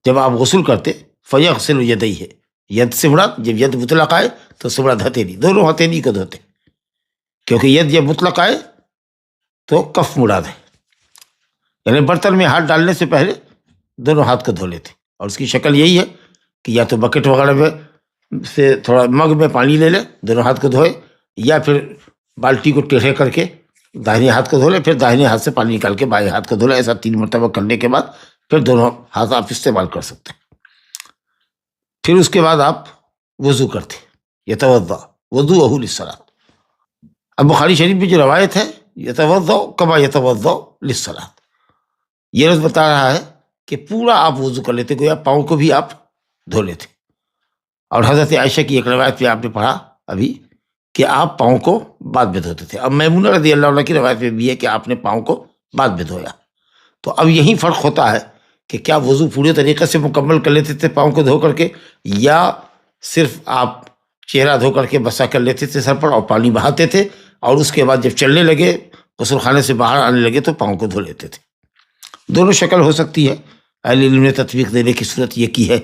جب آپ غسل کرتے فیغسل یدیہ، ید سے مراد جب ید مطلق آئے تو سے مراد ہتھیلی، دونوں ہتھیلی کو دھوتے، کیونکہ ید جب مطلق آئے تو کف مراد ہے. یعنی برتن میں ہاتھ ڈالنے سے پہلے دونوں ہاتھ کو دھو لیتے. اور اس کی شکل یہی ہے کہ یا تو بکٹ وغیرہ میں سے تھوڑا مگ میں پانی لے لے، دونوں ہاتھ کو دھوئے، یا پھر بالٹی کو ٹیڑھے کر کے داہنے ہاتھ کو دھو لے، پھر داہنے ہاتھ سے پانی نکال کے بائیں ہاتھ کو دھو لے. ایسا 3 مرتبہ کرنے کے بعد پھر دونوں ہاتھ آپ استعمال کر سکتے ہیں. پھر اس کے بعد آپ وضو کرتے، یتوضا وضوءہ للصلاۃ. اب بخاری شریف میں جو روایت ہے یتوضا کما یتوضا للصلاۃ، یہ لفظ بتا رہا ہے کہ پورا آپ وضو کر لیتے، گویا پاؤں کو بھی آپ دھو لیتے. اور حضرت عائشہ کی ایک روایت پہ آپ نے پڑھا ابھی کہ آپ پاؤں کو بعد میں دھوتے تھے. اب میمونہ رضی اللہ عنہ کی روایت میں بھی ہے کہ آپ نے پاؤں کو بعد میں دھویا. تو اب یہی فرق ہوتا ہے کہ کیا وضو پورے طریقے سے مکمل کر لیتے تھے پاؤں کو دھو کر کے، یا صرف آپ چہرہ دھو کر کے بسا کر لیتے تھے سر پر اور پانی بہاتے تھے، اور اس کے بعد جب چلنے لگے غسل خانے سے باہر آنے لگے تو پاؤں کو دھو لیتے تھے. دونوں شکل ہو سکتی ہے. اہل علم نے تطبیق دینے کی صورت یہ کی ہے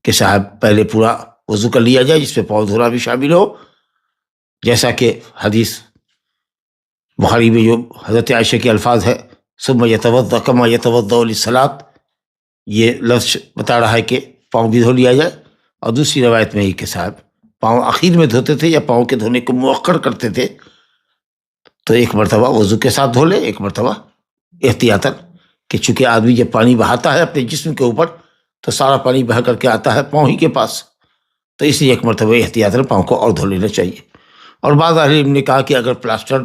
کہ صاحب پہلے پورا وضو کر لیا جائے، جس میں پاؤں دھونا بھی شامل ہو، جیسا کہ حدیث بخاری میں جو حضرت عائشہ کے الفاظ ہے ثم یتوضا کما یتوضا للصلاۃ، یہ لفظ بتا رہا ہے کہ پاؤں بھی دھو لیا جائے. اور دوسری روایت میں ہی کہ صاحب پاؤں آخر میں دھوتے تھے یا پاؤں کے دھونے کو مؤخر کرتے تھے، تو ایک مرتبہ وضو کے ساتھ دھو لے، ایک مرتبہ احتیاطاً، کہ چونکہ آدمی جب پانی بہاتا ہے اپنے جسم کے اوپر تو سارا پانی بہا کر کے آتا ہے پاؤں ہی کے پاس، تو اس لیے ایک مرتبہ احتیاطاً پاؤں کو اور دھو لینا چاہیے. اور بعض اہل علم نے کہا کہ اگر پلاسٹر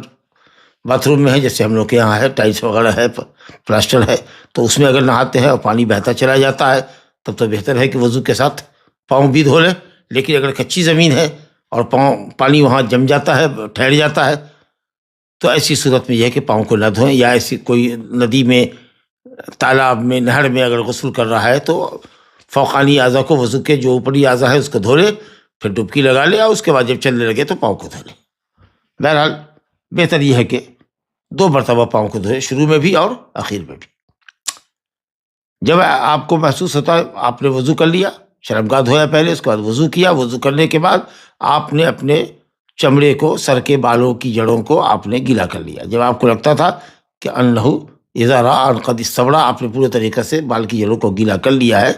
باتھ روم میں ہے، جیسے ہم لوگ کے یہاں ہے، ٹائلس وغیرہ ہے، پلاسٹر ہے، تو اس میں اگر نہاتے ہیں اور پانی بہتا چلا جاتا ہے تب تو بہتر ہے کہ وضو کے ساتھ پاؤں بھی دھو لیں. لیکن اگر کچی زمین ہے اور پانی وہاں جم جاتا ہے، ٹھہر جاتا ہے، تو ایسی صورت میں یہ ہے کہ پاؤں کو نہ دھوئیں. یا ایسی کوئی ندی میں، تالاب میں، نہر میں اگر غسل کر رہا ہے تو فوقانی اعضاء کو، وضو کے جو اوپری اعضاء ہے اس کو دھو لے، پھر ڈبکی لگا لے، اور اس کے بعد جب چلنے لگے تو پاؤں کو دھو لے. بہرحال بہتر یہ ہے کہ 2 مرتبہ پاؤں کو دھوئے، شروع میں بھی اور آخر میں بھی. جب آپ کو محسوس ہوتا ہے آپ نے وضو کر لیا، شرمگاہ دھویا پہلے، اس کے بعد وضو کیا، وضو کرنے کے بعد آپ نے اپنے چمڑے کو، سر کے بالوں کی جڑوں کو آپ نے گیلا کر لیا. جب آپ کو لگتا تھا کہ انہو اذا رأى ان قد استوڑا، آپ نے پورے طریقے سے بال کی جڑوں کو گیلا کر لیا ہے،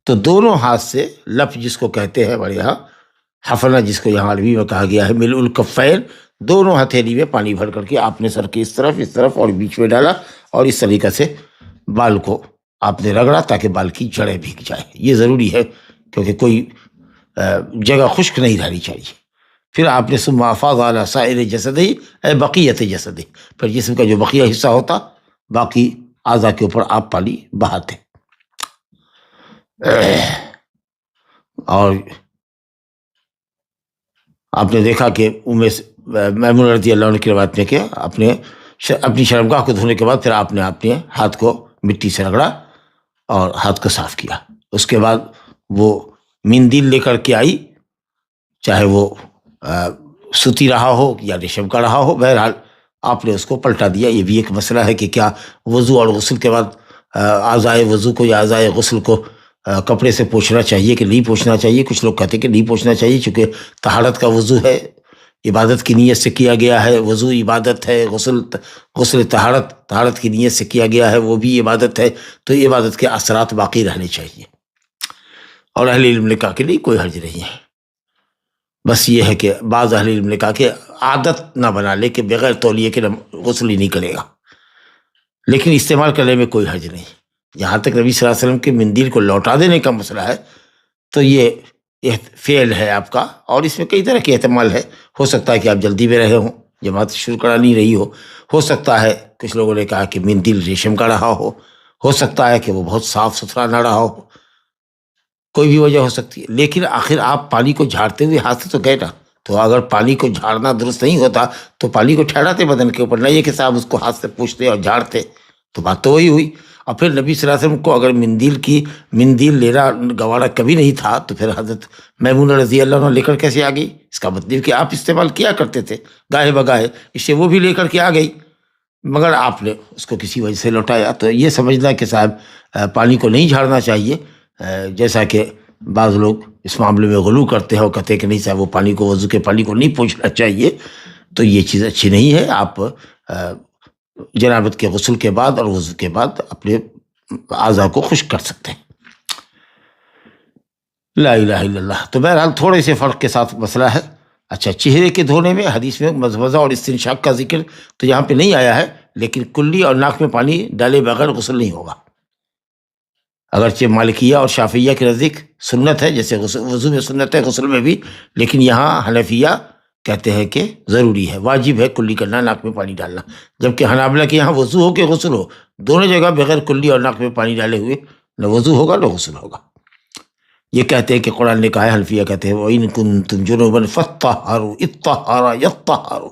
تو دونوں ہاتھ سے لپ جس کو کہتے ہیں ہمارے یہاں، حفنہ جس کو یہاں عربی میں کہا گیا ہے، ملء الکفین، دونوں ہتھیلی میں پانی بھر کر کے آپ نے سر کے اس طرف اور بیچ میں ڈالا، اور اس طریقے سے بال کو آپ نے رگڑا تاکہ بال کی جڑیں بھیگ جائیں. یہ ضروری ہے کیونکہ کوئی جگہ خشک نہیں رہنی چاہیے. پھر آپ نے ثم افاض علی سائر جسدہ اے بقیت جسدہ، پھر جسم کا جو بقیہ حصہ ہوتا باقی اعضاء کے اوپر آپ پانی بہاتے. اور آپ نے دیکھا کہ میمونہ رضی اللہ عنہ کی روایت میں کہ اپنی شرمگاہ کو دھونے کے بعد پھر آپ نے اپنے ہاتھ کو مٹی سے رگڑا اور ہاتھ کو صاف کیا. اس کے بعد وہ مندیل لے کر کے آئی، چاہے وہ سوتی رہا ہو یا ریشم کا رہا ہو، بہرحال آپ نے اس کو پلٹا دیا. یہ بھی ایک مسئلہ ہے کہ کیا وضو اور غسل کے بعد اعضائے وضو کو یا اعضائے غسل کو کپڑے سے پوچھنا چاہیے کہ نہیں پوچھنا چاہیے. کچھ لوگ کہتے ہیں کہ نہیں پوچھنا چاہیے، چونکہ طہارت کا وضو ہے، عبادت کی نیت سے کیا گیا ہے. وضو عبادت ہے، غسل طہارت کی نیت سے کیا گیا ہے، وہ بھی عبادت ہے. تو عبادت کے اثرات باقی رہنے چاہیے. اور اہل علم نے کہا کہ نہیں، کوئی حرج نہیں ہے. بس یہ ہے کہ بعض اہل علم نے کہا کہ عادت نہ بنا لے کہ بغیر تولیے کے غسل ہی نہیں کرے گا، لیکن استعمال کرنے میں کوئی حرج نہیں۔ جہاں تک نبی صلی اللہ علیہ وسلم کے مندیل کو لوٹا دینے کا مسئلہ ہے تو یہ فعل ہے آپ کا، اور اس میں کئی طرح کے احتمال ہے۔ ہو سکتا ہے کہ آپ جلدی میں رہے ہوں، جماعت شروع کرا نہیں رہی ہو سکتا ہے کچھ لوگوں نے کہا کہ مندیل ریشم کا رہا ہو سکتا ہے کہ وہ بہت صاف ستھرا نہ رہا ہو، کوئی بھی وجہ ہو سکتی ہے۔ لیکن آخر آپ پانی کو جھاڑتے ہوئے ہاتھ سے تو گئے نا، تو اگر پانی کو جھاڑنا درست نہیں ہوتا تو پانی کو ٹھہراتے بدن کے اوپر، نہ یہ کہ صاحب اس کو ہاتھ سے پوچھتے اور جھاڑتے، تو بات تو وہی ہوئی۔ اور پھر نبی صلی اللہ علیہ وسلم کو اگر مندیل لینا گوارا کبھی نہیں تھا تو پھر حضرت میمونہ رضی اللہ عنہ لے کر کیسے آ گئی؟ اس کا مطلب کہ آپ استعمال کیا کرتے تھے گاہے بگاہے، اس سے وہ بھی لے کر کے آ گئی، مگر آپ نے اس کو کسی وجہ سے لوٹایا۔ تو یہ سمجھنا کہ صاحب پانی کو نہیں جھاڑنا چاہیے، جیسا کہ بعض لوگ اس معاملے میں غلو کرتے ہیں اور کہتے ہیں کہ نہیں صاحب وہ پانی کو، وضو کے پانی کو نہیں پوچھنا چاہیے، تو یہ چیز اچھی نہیں ہے۔ آپ جنابت کے غسل کے بعد اور وضو کے بعد اپنے اعضاء کو خشک کر سکتے ہیں۔ لا الہ الا اللہ۔ تو بہرحال تھوڑے سے فرق کے ساتھ مسئلہ ہے۔ اچھا، چہرے کے دھونے میں حدیث میں مضمضہ اور استنشاق کا ذکر تو یہاں پہ نہیں آیا ہے، لیکن کلی اور ناک میں پانی ڈالے بغیر غسل نہیں ہوگا۔ اگرچہ مالکیہ اور شافعیہ کے نزدیک سنت ہے، جیسے وضو میں سنت ہے غسل میں بھی، لیکن یہاں حنفیہ کہتے ہیں کہ ضروری ہے، واجب ہے کلی کرنا، ناک میں پانی ڈالنا، جبکہ حنابلہ کے یہاں وضو ہو کہ غسل ہو، دونوں جگہ بغیر کلی اور ناک میں پانی ڈالے ہوئے نہ وضو ہوگا نہ غسل ہوگا۔ یہ کہتے ہیں کہ قرآن نے کہا ہے، حنفیہ کہتے ہیں وَإِن كُنتُمْ جُنُبًا فَاطَّهَّرُوا، اطَّهَّرَ يَطَّهَّرُ،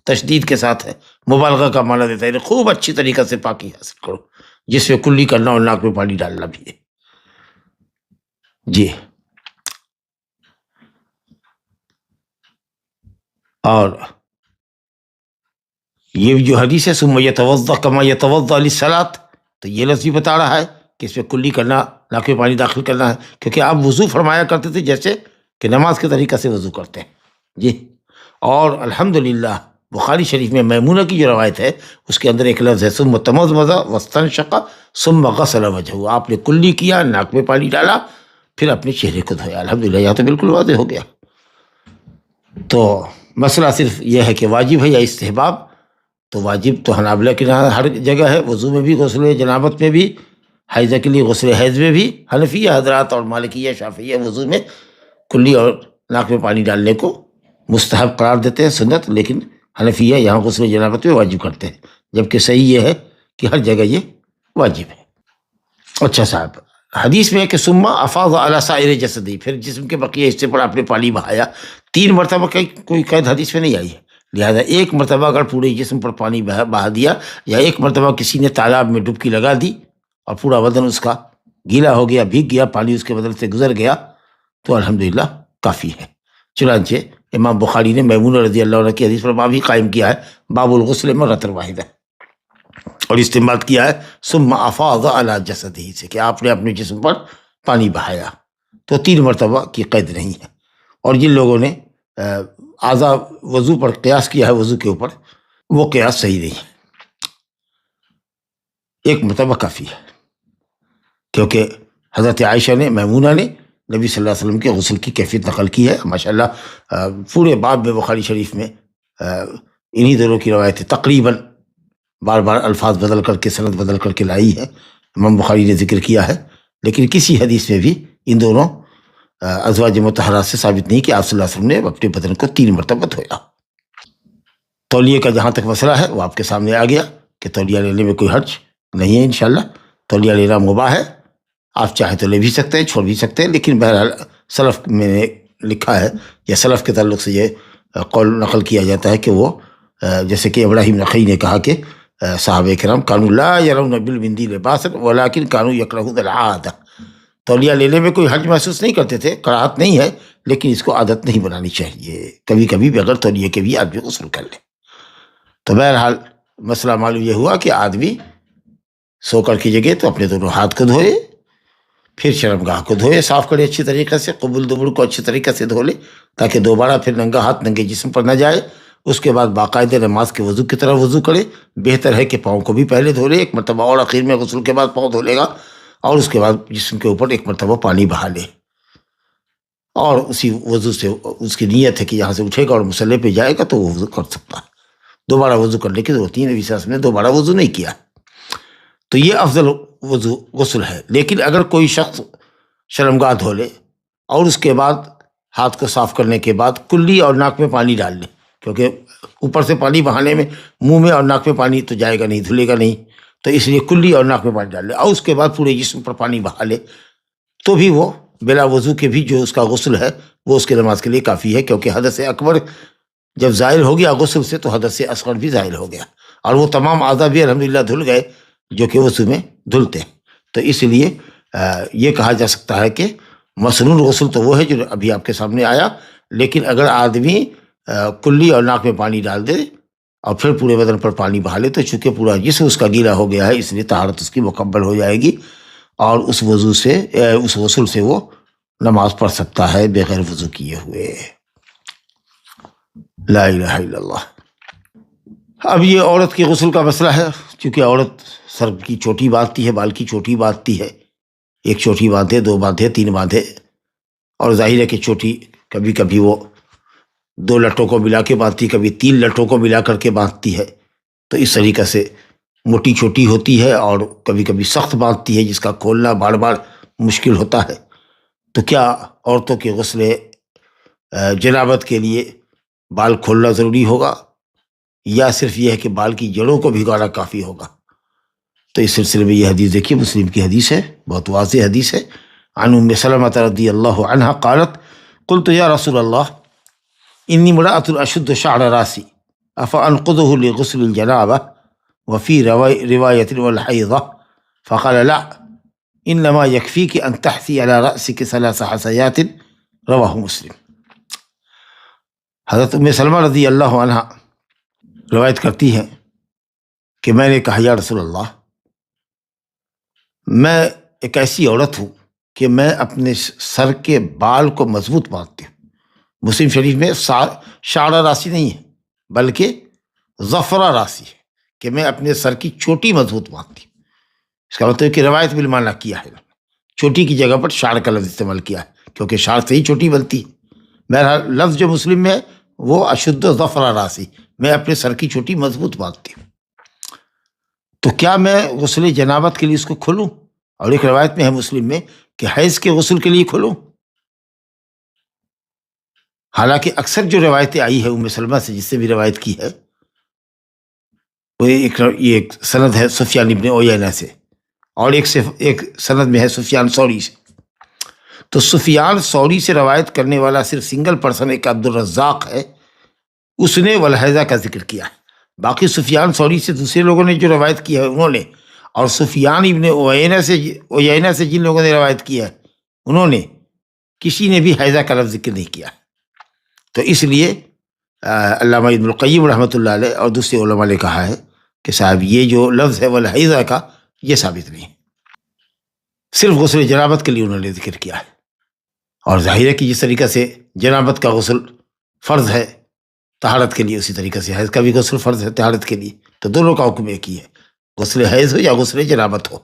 تشدید کے ساتھ ہے، مبالغہ کا معنی دیتا ہے، خوب اچھی طریقہ سے پاکی حاصل کرو، جس میں کلی کرنا اور ناک میں پانی ڈالنا بھی ہے۔ جی، اور یہ جو حدیث ہے ثم يتوضأ كما يتوضأ للصلاة، تو یہ لفظ بھی بتا رہا ہے کہ اس میں کلی کرنا، ناک میں پانی داخل کرنا ہے، کیونکہ آپ وضو فرمایا کرتے تھے جیسے کہ نماز کے طریقہ سے وضو کرتے ہیں۔ جی، اور الحمدللہ بخاری شریف میں میمونہ کی جو روایت ہے اس کے اندر ایک لفظ ہے ثم تمضمض واستنشق ثم غسل وجهه، آپ نے کلی کیا، ناک میں پانی ڈالا، پھر اپنے چہرے کو دھویا۔ الحمدللہ یہاں تو بالکل واضح ہو گیا۔ تو مسئلہ صرف یہ ہے کہ واجب ہے یا استحباب، تو واجب تو حنابلہ کے یہاں ہر جگہ ہے، وضو میں بھی، غسل جنابت میں بھی، حیضہ کے لیے غسل حیض میں بھی۔ حنفیہ حضرات اور مالکیہ شافعیہ وضو میں کلی اور ناک میں پانی ڈالنے کو مستحب قرار دیتے ہیں، سنت، لیکن حنفیہ یہاں غسل جنابت میں واجب کرتے ہیں، جبکہ صحیح یہ ہے کہ ہر جگہ یہ واجب ہے۔ اچھا صاحب، حدیث میں ہے کہ ثم افاض علی سائر جسدی، پھر جسم کے بقیہ حصے پر آپ نے پانی بہایا۔ 3 مرتبہ کوئی قید حدیث میں نہیں آئی ہے، لہذا ایک مرتبہ اگر پورے جسم پر پانی بہا دیا، یا ایک مرتبہ کسی نے تالاب میں ڈبکی لگا دی اور پورا بدن اس کا گیلا ہو گیا، بھیگ گیا، پانی اس کے بدن سے گزر گیا، تو الحمدللہ کافی ہے۔ چنانچہ امام بخاری نے میمونہ رضی اللہ عنہ کی حدیث پر باب ہی قائم کیا ہے، باب الغسل مرۃ واحدہ، اور استعمال کیا ہے ثم افاض علی جسدہ سے، کہ آپ نے اپنے جسم پر پانی بہایا، تو 3 مرتبہ کی قید نہیں ہے۔ اور جن لوگوں نے اعضاء وضو پر قیاس کیا ہے وضو کے اوپر، وہ قیاس صحیح نہیں ہے، ایک مرتبہ کافی ہے، کیونکہ حضرت عائشہ نے، میمونہ نے نبی صلی اللہ علیہ وسلم کے غسل کی کیفیت نقل کی ہے ماشاءاللہ، پورے باب میں بخاری شریف میں انہی دونوں کی روایتیں تقریباً بار بار الفاظ بدل کر کے، سند بدل کر کے لائی ہے، امام بخاری نے ذکر کیا ہے، لیکن کسی حدیث میں بھی ان دونوں ازواج مطہرات سے ثابت نہیں کہ آپ صلی اللہ علیہ وسلم نے اپنے بدن کو 3 مرتبہ دھویا۔ تولیے کا جہاں تک مسئلہ ہے وہ آپ کے سامنے آ گیا کہ تولیہ لینے میں کوئی حرج نہیں ہے، انشاءاللہ تولیہ لینا مباح ہے، آپ چاہیں تو لے بھی سکتے ہیں، چھوڑ بھی سکتے ہیں، لیکن بہرحال سلف میں نے لکھا ہے یا سلف کے تعلق سے یہ قول نقل کیا جاتا ہے کہ وہ جیسے کہ ابراہیم نخعی نے کہا کہ صحابہ کرام کانوا لا یرون بالمندیل باسا ولکن کانوا یکرہون العادہ، تولیہ لینے میں کوئی حرج محسوس نہیں کرتے تھے، کراہت نہیں ہے، لیکن اس کو عادت نہیں بنانی چاہیے، کبھی کبھی بغیر تولیے کے بھی آدمی غسل کر لے۔ تو بہرحال مسئلہ معلوم یہ ہوا کہ آدمی سو کر کی جگہ تو اپنے دونوں ہاتھ کو دھوئے، پھر شرمگاہ کو دھوئے، صاف کرے اچھی طریقے سے، قبول دبر کو اچھی طریقے سے دھو لے، تاکہ دوبارہ پھر ننگا ہاتھ ننگے جسم پر نہ جائے۔ اس کے بعد باقاعدہ نماز کے وضو کی طرح وضو کرے، بہتر ہے کہ پاؤں کو بھی پہلے دھو لے، ایک مرتبہ اور اخیر میں غسل کے بعد پاؤں دھو لے گا، اور اس کے بعد جسم کے اوپر ایک مرتبہ پانی بہا لے۔ اور اسی وضو سے اس کی نیت ہے کہ یہاں سے اٹھے گا اور مصلی پہ جائے گا تو وہ وضو کر سکتا ہے، دوبارہ وضو کرنے کی ضرورت نہیں، نبی صلی اللہ علیہ وسلم نے دوبارہ وضو نہیں کیا، تو یہ افضل وضو غسل ہے۔ لیکن اگر کوئی شخص شرمگاہ دھو لے اور اس کے بعد ہاتھ کو صاف کرنے کے بعد کلی اور ناک میں پانی ڈال لے، کیونکہ اوپر سے پانی بہانے میں منہ میں اور ناک میں پانی تو جائے گا نہیں، دھلے گا نہیں، تو اس لیے کلی اور ناک میں پانی ڈال لے اور اس کے بعد پورے جسم پر پانی بہا لے، تو بھی وہ بلا وضو کے بھی جو اس کا غسل ہے وہ اس کے نماز کے لیے کافی ہے، کیونکہ حدث اکبر جب زائل ہو گیا غسل سے تو حدث اصغر بھی زائل ہو گیا، اور وہ تمام اعضاء بھی الحمدللہ دھل گئے جو کہ وضو میں دھلتے ہیں۔ تو اس لیے یہ کہا جا سکتا ہے کہ مسنون غسل تو وہ ہے جو ابھی آپ کے سامنے آیا، لیکن اگر آدمی کلی اور ناک میں پانی ڈال دے اور پھر پورے بدن پر پانی بہا لے تو چونکہ پورا جسم اس کا گیلا ہو گیا ہے، اس لیے طہارت اس کی مکمل ہو جائے گی اور اس وضو سے اس غسل سے وہ نماز پڑھ سکتا ہے بغیر وضو کیے ہوئے۔ لا الہ الا اللہ۔ اب یہ عورت کے غسل کا مسئلہ ہے، چونکہ عورت سر کی چوٹی باندھتی ہے، بال کی چوٹی باندھتی ہے، ایک چوٹی باندھے، دو باندھے، تین باندھے، اور ظاہر ہے کہ چوٹی کبھی کبھی وہ دو لٹوں کو ملا کے باندھتی، کبھی تین لٹوں کو ملا کر کے باندھتی ہے، تو اس طریقے سے موٹی چوٹی ہوتی ہے اور کبھی کبھی سخت باندھتی ہے جس کا کھولنا بار بار مشکل ہوتا ہے۔ تو کیا عورتوں کے غسل جنابت کے لیے بال کھولنا ضروری ہوگا یا صرف یہ ہے کہ بال کی جڑوں کو بھگانا کافی ہوگا؟ تو اس سلسلے میں یہ حدیث دیکھیے، مسلم کی حدیث ہے، بہت واضح حدیث ہے۔ عن ام سلمۃ رضی اللہ عنہا قالت قلت یا رسول اللہ انی امرأۃ اشد شعر راسی افانقضه لغسل الجنابہ وفی روایت والحیضہ فقال لا انما یکفیک ان تحثی علی رأسک 3 حثیات رواہ مسلم۔ حضرت ام سلمہ رضی اللہ عنہا روایت کرتی ہیں کہ میں نے کہا یا رسول اللہ، میں ایک ایسی عورت ہوں کہ میں اپنے سر کے بال کو مضبوط باندھتی ہوں۔ مسلم شریف میں شعر راسی نہیں ہے بلکہ ظفرہ راسی ہے کہ میں اپنے سر کی چوٹی مضبوط باندھتی ہوں۔ اس کا مطلب ہے کہ روایت بالمعنی کیا ہے، چوٹی کی جگہ پر شعر کا لفظ استعمال کیا ہے کیونکہ شعر سے ہی چوٹی بنتی ہے۔ میرا لفظ جو مسلم میں ہے وہ اشد ظفرہ راسی، میں اپنے سر کی چوٹی مضبوط باندھتی ہوں۔ تو کیا میں غسل جنابت کے لیے اس کو کھولوں؟ اور ایک روایت میں ہے مسلم میں کہ حیض کے غسل کے لیے کھولوں۔ حالانکہ اکثر جو روایتیں آئی ہے ام سلمہ سے جس سے بھی روایت کی ہے وہ ایک سند ہے سفیان ابن عیینہ سے، اور ایک سند میں ہے سفیان ثوری سے۔ تو سفیان ثوری سے روایت کرنے والا صرف سنگل پرسن ایک عبدالرزاق ہے، اس نے والحیضہ کا ذکر کیا ہے۔ باقی سفیان ثوری سے دوسرے لوگوں نے جو روایت کی ہے انہوں نے، اور سفیان ابن عیینہ سے جن لوگوں نے روایت کی ہے انہوں نے، کسی نے بھی حیضہ کا لفظ ذکر نہیں کیا۔ تو اس لیے علامہ ابن القیم رحمۃ اللہ علیہ اور دوسرے علماء نے کہا ہے کہ صاحب یہ جو لفظ ہے والحیضہ کا یہ ثابت نہیں، صرف غسل جنابت کے لیے انہوں نے ذکر کیا ہے۔ اور ظاہر ہے کہ جس طریقے سے جنابت کا غسل فرض ہے طہارت کے لیے، اسی طریقے سے حیض کا بھی غسل فرض ہے طہارت کے لیے، تو دونوں کا حکم ایک ہی ہے، غسل حیض ہو یا غسل جنابت ہو۔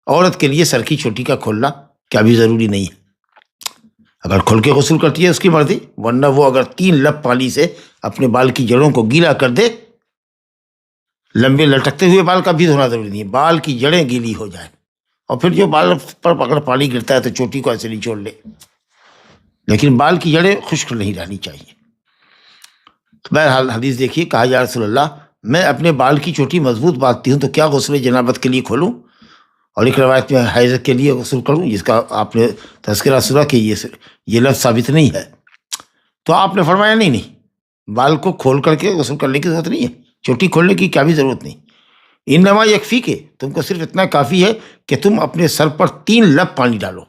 عورت کے لیے سر کی چوٹی کا کھولنا کیا بھی ضروری نہیں ہے، اگر کھول کے غسل کرتی ہے اس کی مرضی، ورنہ وہ اگر 3 لپ پانی سے اپنے بال کی جڑوں کو گیلا کر دے، لمبے لٹکتے ہوئے بال کا بھی دھونا ضروری نہیں ہے، بال کی جڑیں گیلی ہو جائیں، اور پھر جو بال پر اگر پانی گرتا ہے تو چوٹی کو ایسے نچوڑ لے، لیکن بال کی جڑیں خشک نہیں رہنی چاہیے۔ تو بہرحال حدیث دیکھیے، کہا یا رسول اللہ میں اپنے بال کی چوٹی مضبوط باندھتی ہوں تو کیا غسل جنابت کے لیے کھولوں؟ اور ایک روایت میں حیض کے لیے غسل کروں، جس کا آپ نے تذکرہ سنا کہ یہ لفظ ثابت نہیں ہے، تو آپ نے فرمایا نہیں، بال کو کھول کر کے غسل کرنے کی ضرورت نہیں ہے، چوٹی کھولنے کی کیا بھی ضرورت نہیں۔ انما یکفی کے، تم کو صرف اتنا کافی ہے کہ تم اپنے سر پر 3 لپ پانی ڈالو،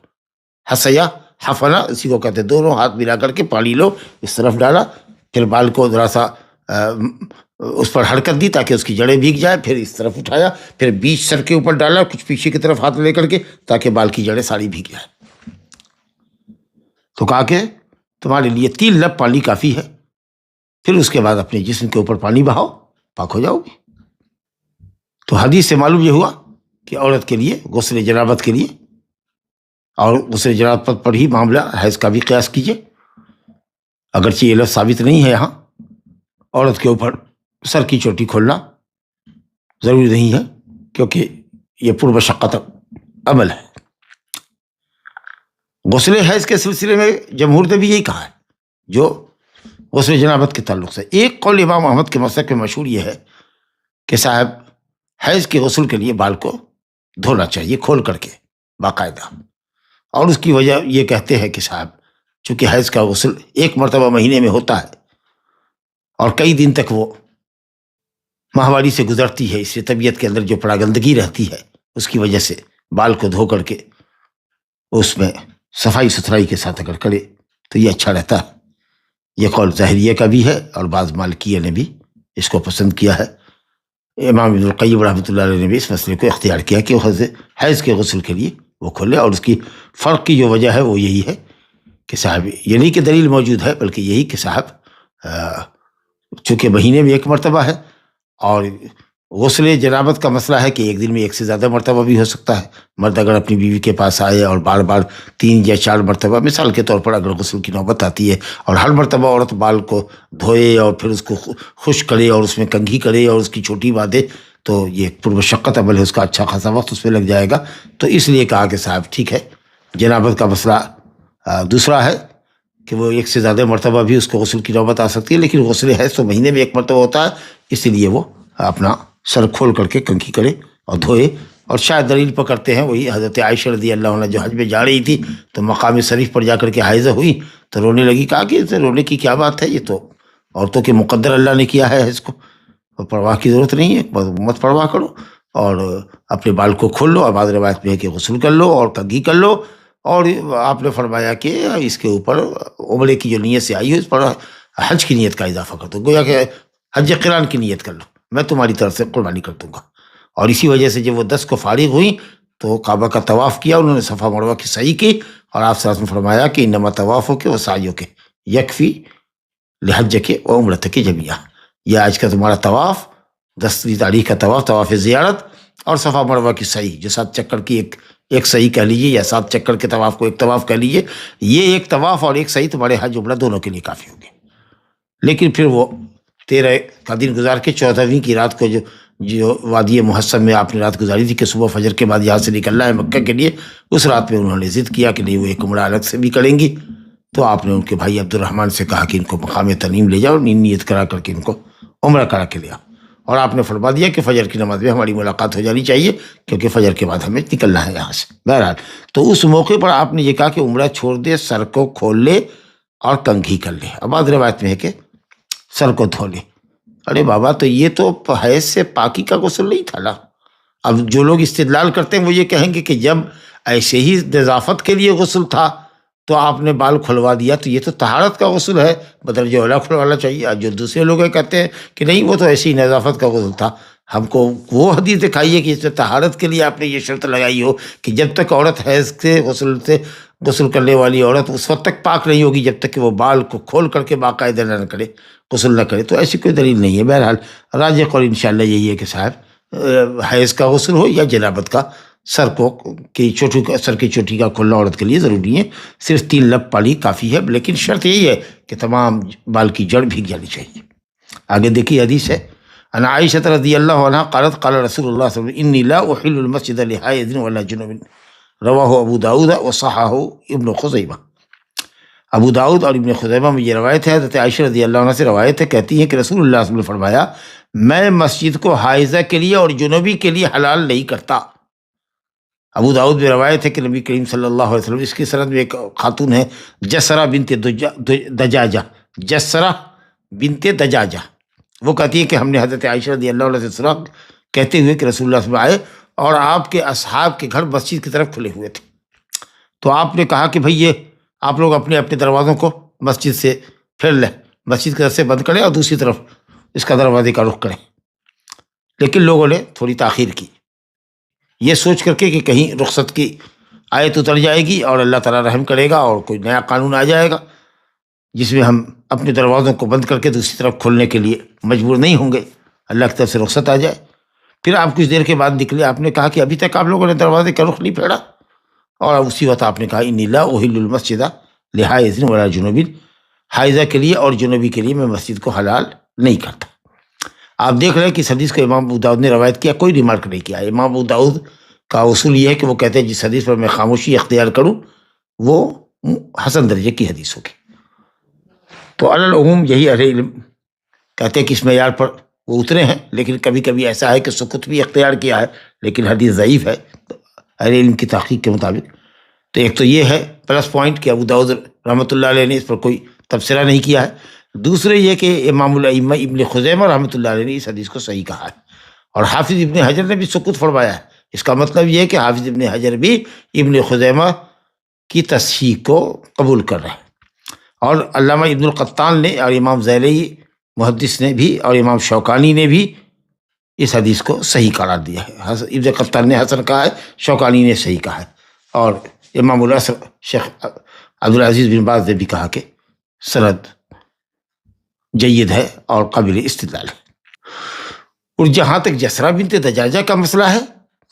حسیا حفنا اسی کو کہتے ہیں، دونوں ہاتھ ملا کر کے پانی لو، اس طرف ڈالا، پھر بال کو ذرا سا اس پر حرکت دی تاکہ اس کی جڑیں بھیگ جائے، پھر اس طرف اٹھایا، پھر بیچ سر کے اوپر ڈالا، کچھ پیچھے کی طرف ہاتھ لے کر کے تاکہ بال کی جڑیں ساری بھیگ جائے۔ تو کہا کہ تمہارے لیے 3 لپ پانی کافی ہے، پھر اس کے بعد اپنے جسم کے اوپر پانی بہاؤ، پاک ہو جاؤ گے۔ تو حدیث سے معلوم یہ ہوا کہ عورت کے لیے غسل جنابت کے لیے اور غسل جنابت پر ہی معاملہ حیض کا بھی قیاس کیجیے، اگرچہ یہ لفظ ثابت نہیں ہے یہاں۔ عورت کے اوپر سر کی چوٹی کھولنا ضروری نہیں ہے، کیونکہ یہ پرمشقت عمل ہے۔ غسل حیض کے سلسلے میں جمہور نے بھی یہی کہا ہے جو غسل جنابت کے تعلق سے۔ ایک قول امام احمد کے مسلک میں مشہور یہ ہے کہ صاحب حیض کے غسل کے لیے بال کو دھونا چاہیے کھول کر کے باقاعدہ، اور اس کی وجہ یہ کہتے ہیں کہ صاحب چونکہ حیض کا غسل ایک مرتبہ مہینے میں ہوتا ہے اور کئی دن تک وہ ماہواری سے گزرتی ہے، اس لیے طبیعت کے اندر جو پراگندگی رہتی ہے اس کی وجہ سے بال کو دھو کر کے اس میں صفائی ستھرائی کے ساتھ اگر کرے تو یہ اچھا رہتا ہے۔ یہ قول ظاہریہ کا بھی ہے اور بعض مالکیہ نے بھی اس کو پسند کیا ہے۔ امام ابن القیم رحمۃ اللہ علیہ نے بھی اس مسئلے کو اختیار کیا کہ حیض کے غسل کے لیے وہ کھولے، اور اس کی فرق کی جو وجہ ہے وہ یہی ہے کہ صاحب یہ نہیں کہ دلیل موجود ہے، بلکہ یہی کہ صاحب چونکہ مہینے میں ایک مرتبہ ہے، اور غسل جنابت کا مسئلہ ہے کہ ایک دن میں ایک سے زیادہ مرتبہ بھی ہو سکتا ہے۔ مرد اگر اپنی بیوی کے پاس آئے اور بار بار 3 یا 4 مرتبہ مثال کے طور پر اگر غسل کی نوبت آتی ہے اور ہر مرتبہ عورت بال کو دھوئے اور پھر اس کو خشک کرے اور اس میں کنگھی کرے اور اس کی چوٹی باندھے تو یہ پرمشقت عمل ہے، اس کا اچھا خاصا وقت اس پہ لگ جائے گا۔ تو اس لیے کہا کہ صاحب ٹھیک ہے، جنابت کا مسئلہ دوسرا ہے کہ وہ ایک سے زیادہ مرتبہ بھی اس کو غسل کی نوبت آ سکتی ہے، لیکن غسل ہے تو مہینے میں ایک مرتبہ ہوتا ہے، اسی لیے وہ اپنا سر کھول کر کے کنگھی کرے اور دھوئے۔ اور شاید دلیل پکڑتے ہیں وہی حضرت عائشہ رضی اللہ عنہ جو حج میں جا رہی تھی تو مقام شریف پر جا کر کے حائضہ ہوئی تو رونے لگی، کہا کہ اسے رونے کی کیا بات ہے، یہ تو عورتوں کے مقدر اللہ نے کیا ہے اس کو، پرواہ کی ضرورت نہیں ہے، مت پرواہ کرو اور اپنے بال کو کھول لو، اور بعض روایت میں ہے کہ غسل کر لو اور کنگھی کر لو۔ اور آپ نے فرمایا کہ اس کے اوپر عمرے کی جو نیت سے آئی ہے اس پر حج کی نیت کا اضافہ کر دو، گویا کہ حج قران کی نیت کر لو، میں تمہاری طرف سے قربانی کر دوں گا۔ اور اسی وجہ سے جب وہ 10 کو فارغ ہوئیں تو کعبہ کا طواف کیا، انہوں نے صفا مروہ کی سعی کی، اور آپ صلی اللہ علیہ وسلم نے فرمایا کہ انما طوافوں کے و سعیوں کے یکفی لحج کے و عمرت کے جمیعہ، یہ آج کا تمہارا طواف 10 تاریخ کا طواف زیارت اور صفا مروہ کی سعی جو 7 چکر کی ایک سعی کہہ لیجیے یا 7 چکر کے طواف کو ایک طواف کہہ لیجیے، یہ ایک طواف اور ایک سعی تمہارے حج عمرہ دونوں کے لیے کافی ہوگی۔ لیکن پھر وہ 13 کا دن گزار کے 14ویں کی رات کو جو وادی محسن میں آپ نے رات گزاری تھی کہ صبح فجر کے بعد یہاں سے نکلنا ہے مکہ کے لیے، اس رات میں انہوں نے ضد کیا کہ نہیں وہ ایک عمرہ الگ سے بھی کریں گی، تو آپ نے ان کے بھائی عبد الرحمن سے کہا کہ ان کو مقام تنعیم لے جاؤ اور نیت کرا کر کے ان کو عمرہ کرا کے لیا، اور آپ نے فرما دیا کہ فجر کی نماز میں ہماری ملاقات ہو جانی چاہیے کیونکہ فجر کے بعد ہمیں نکلنا ہے یہاں سے۔ بہرحال تو اس موقع پر آپ نے یہ کہا کہ عمرہ چھوڑ دے، سر کو کھول لے اور کنگھی کر لے۔ اب بعض روایت میں ہے کہ سر کو دھو لے۔ ارے بابا تو یہ تو حیض سے پاکی کا غسل نہیں تھا نا۔ اب جو لوگ استدلال کرتے ہیں وہ یہ کہیں گے کہ جب ایسے ہی نظافت کے لیے غسل تھا تو آپ نے بال کھلوا دیا تو یہ تو طہارت کا غسل ہے، بدل جو اولا کھلوانا چاہیے۔ جو دوسرے لوگ کہتے ہیں کہ نہیں وہ تو ایسی نظافت کا غسل تھا، ہم کو وہ حدیث دکھائیے کہ اس میں طہارت کے لیے آپ نے یہ شرط لگائی ہو کہ جب تک عورت حیض سے غسل کرنے والی عورت اس وقت تک پاک نہیں ہوگی جب تک کہ وہ بال کو کھول کر کے باقاعدہ نہ کرے، غسل نہ کرے، تو ایسی کوئی دلیل نہیں ہے۔ بہرحال راجح قول انشاءاللہ یہی ہے کہ صاحب حیض کا غسل ہو یا جنابت کا، سر کی چوٹی کا کھولنا عورت کے لیے ضروری ہے، صرف 3 لب پانی کافی ہے، لیکن شرط یہی ہے کہ تمام بال کی جڑ بھیگ جانی چاہیے۔ آگے دیکھیے حدیث ہے، ان عائشہ رضی اللہ عنہا قالت قال رسول اللہ صلی اللہ علیہ وسلم انی لا احل المسجد لحائض ولا جنب، رواہ ابو داؤد وصححہ ابن خزیمہ۔ ابو داؤد اور ابن خزیمہ میں یہ روایت ہے، حضرت عائشہ رضی اللہ عنہ سے روایت ہے، کہتی ہیں کہ رسول اللہ صلی اللہ علیہ وسلم نے فرمایا میں مسجد کو حائضہ کے لیے اور جنوبی کے لیے حلال نہیں کرتا۔ ابو داؤد میں روایت ہے کہ نبی کریم صلی اللہ علیہ وسلم، اس کی سند میں ایک خاتون ہے جسرہ بنت دجاجہ، جسرہ بنت دجاجہ، وہ کہتی ہے کہ ہم نے حضرت عائشہ رضی اللہ عنہ سے سنا کہتے ہوئے کہ رسول اللہ صلی اللہ علیہ وسلم آئے اور آپ کے اصحاب کے گھر مسجد کی طرف کھلے ہوئے تھے، تو آپ نے کہا کہ بھئی یہ آپ لوگ اپنے اپنے دروازوں کو مسجد سے پھیر لیں، مسجد کی طرف سے بند کریں اور دوسری طرف اس کا دروازے کا رخ کریں، لیکن لوگوں نے تھوڑی تاخیر کی، یہ سوچ کر کے کہ کہیں رخصت کی آیت اتر جائے گی اور اللہ تعالیٰ رحم کرے گا اور کوئی نیا قانون آ جائے گا جس میں ہم اپنے دروازوں کو بند کر کے دوسری طرف کھولنے کے لیے مجبور نہیں ہوں گے، اللہ کی طرف سے رخصت آ جائے۔ پھر آپ کچھ دیر کے بعد نکلے، آپ نے کہا کہ ابھی تک آپ لوگوں نے دروازے کا رخ نہیں پھیرا، اور اسی وقت آپ نے کہا انی لا احل المسجد لحائض ولا جنوب، حائضہ کے لیے اور جنوبی کے لیے میں مسجد کو حلال نہیں کرتا۔ آپ دیکھ رہے ہیں کہ اس حدیث کو امام ابو داؤد نے روایت کیا، کوئی ریمارک نہیں کیا۔ امام ابو داؤد کا اصول یہ ہے کہ وہ کہتے ہیں جس حدیث پر میں خاموشی اختیار کروں وہ حسن درجے کی حدیث ہوگی۔ تو علی العموم یہی اہل علم کہتے ہیں کہ اس معیار پر وہ اترے ہیں، لیکن کبھی کبھی ایسا ہے کہ سکوت بھی اختیار کیا ہے لیکن حدیث ضعیف ہے اہل علم کی تحقیق کے مطابق۔ تو ایک تو یہ ہے پلس پوائنٹ کہ ابو داؤد رحمۃ اللہ علیہ نے اس پر کوئی تبصرہ نہیں کیا ہے۔ دوسرے یہ کہ امام الائمہ ابن خزیمہ رحمۃ اللہ علیہ نے اس حدیث کو صحیح کہا ہے، اور حافظ ابن حجر نے بھی سکوت فرمایا ہے۔ اس کا مطلب یہ ہے کہ حافظ ابن حجر بھی ابن خزیمہ کی تصحیح کو قبول کر رہے ہیں، اور علامہ ابن القطان نے اور امام زیلعی محدث نے بھی اور امام شوکانی نے بھی اس حدیث کو صحیح قرار دیا ہے۔ ابن قطان نے حسن کہا ہے، شوکانی نے صحیح کہا ہے، اور امام الاثر شیخ عبدالعزیز بن باز نے بھی کہا کہ سند جید ہے اور قابل استدلال ہے۔ اور جہاں تک جسرہ بنت دجاجہ کا مسئلہ ہے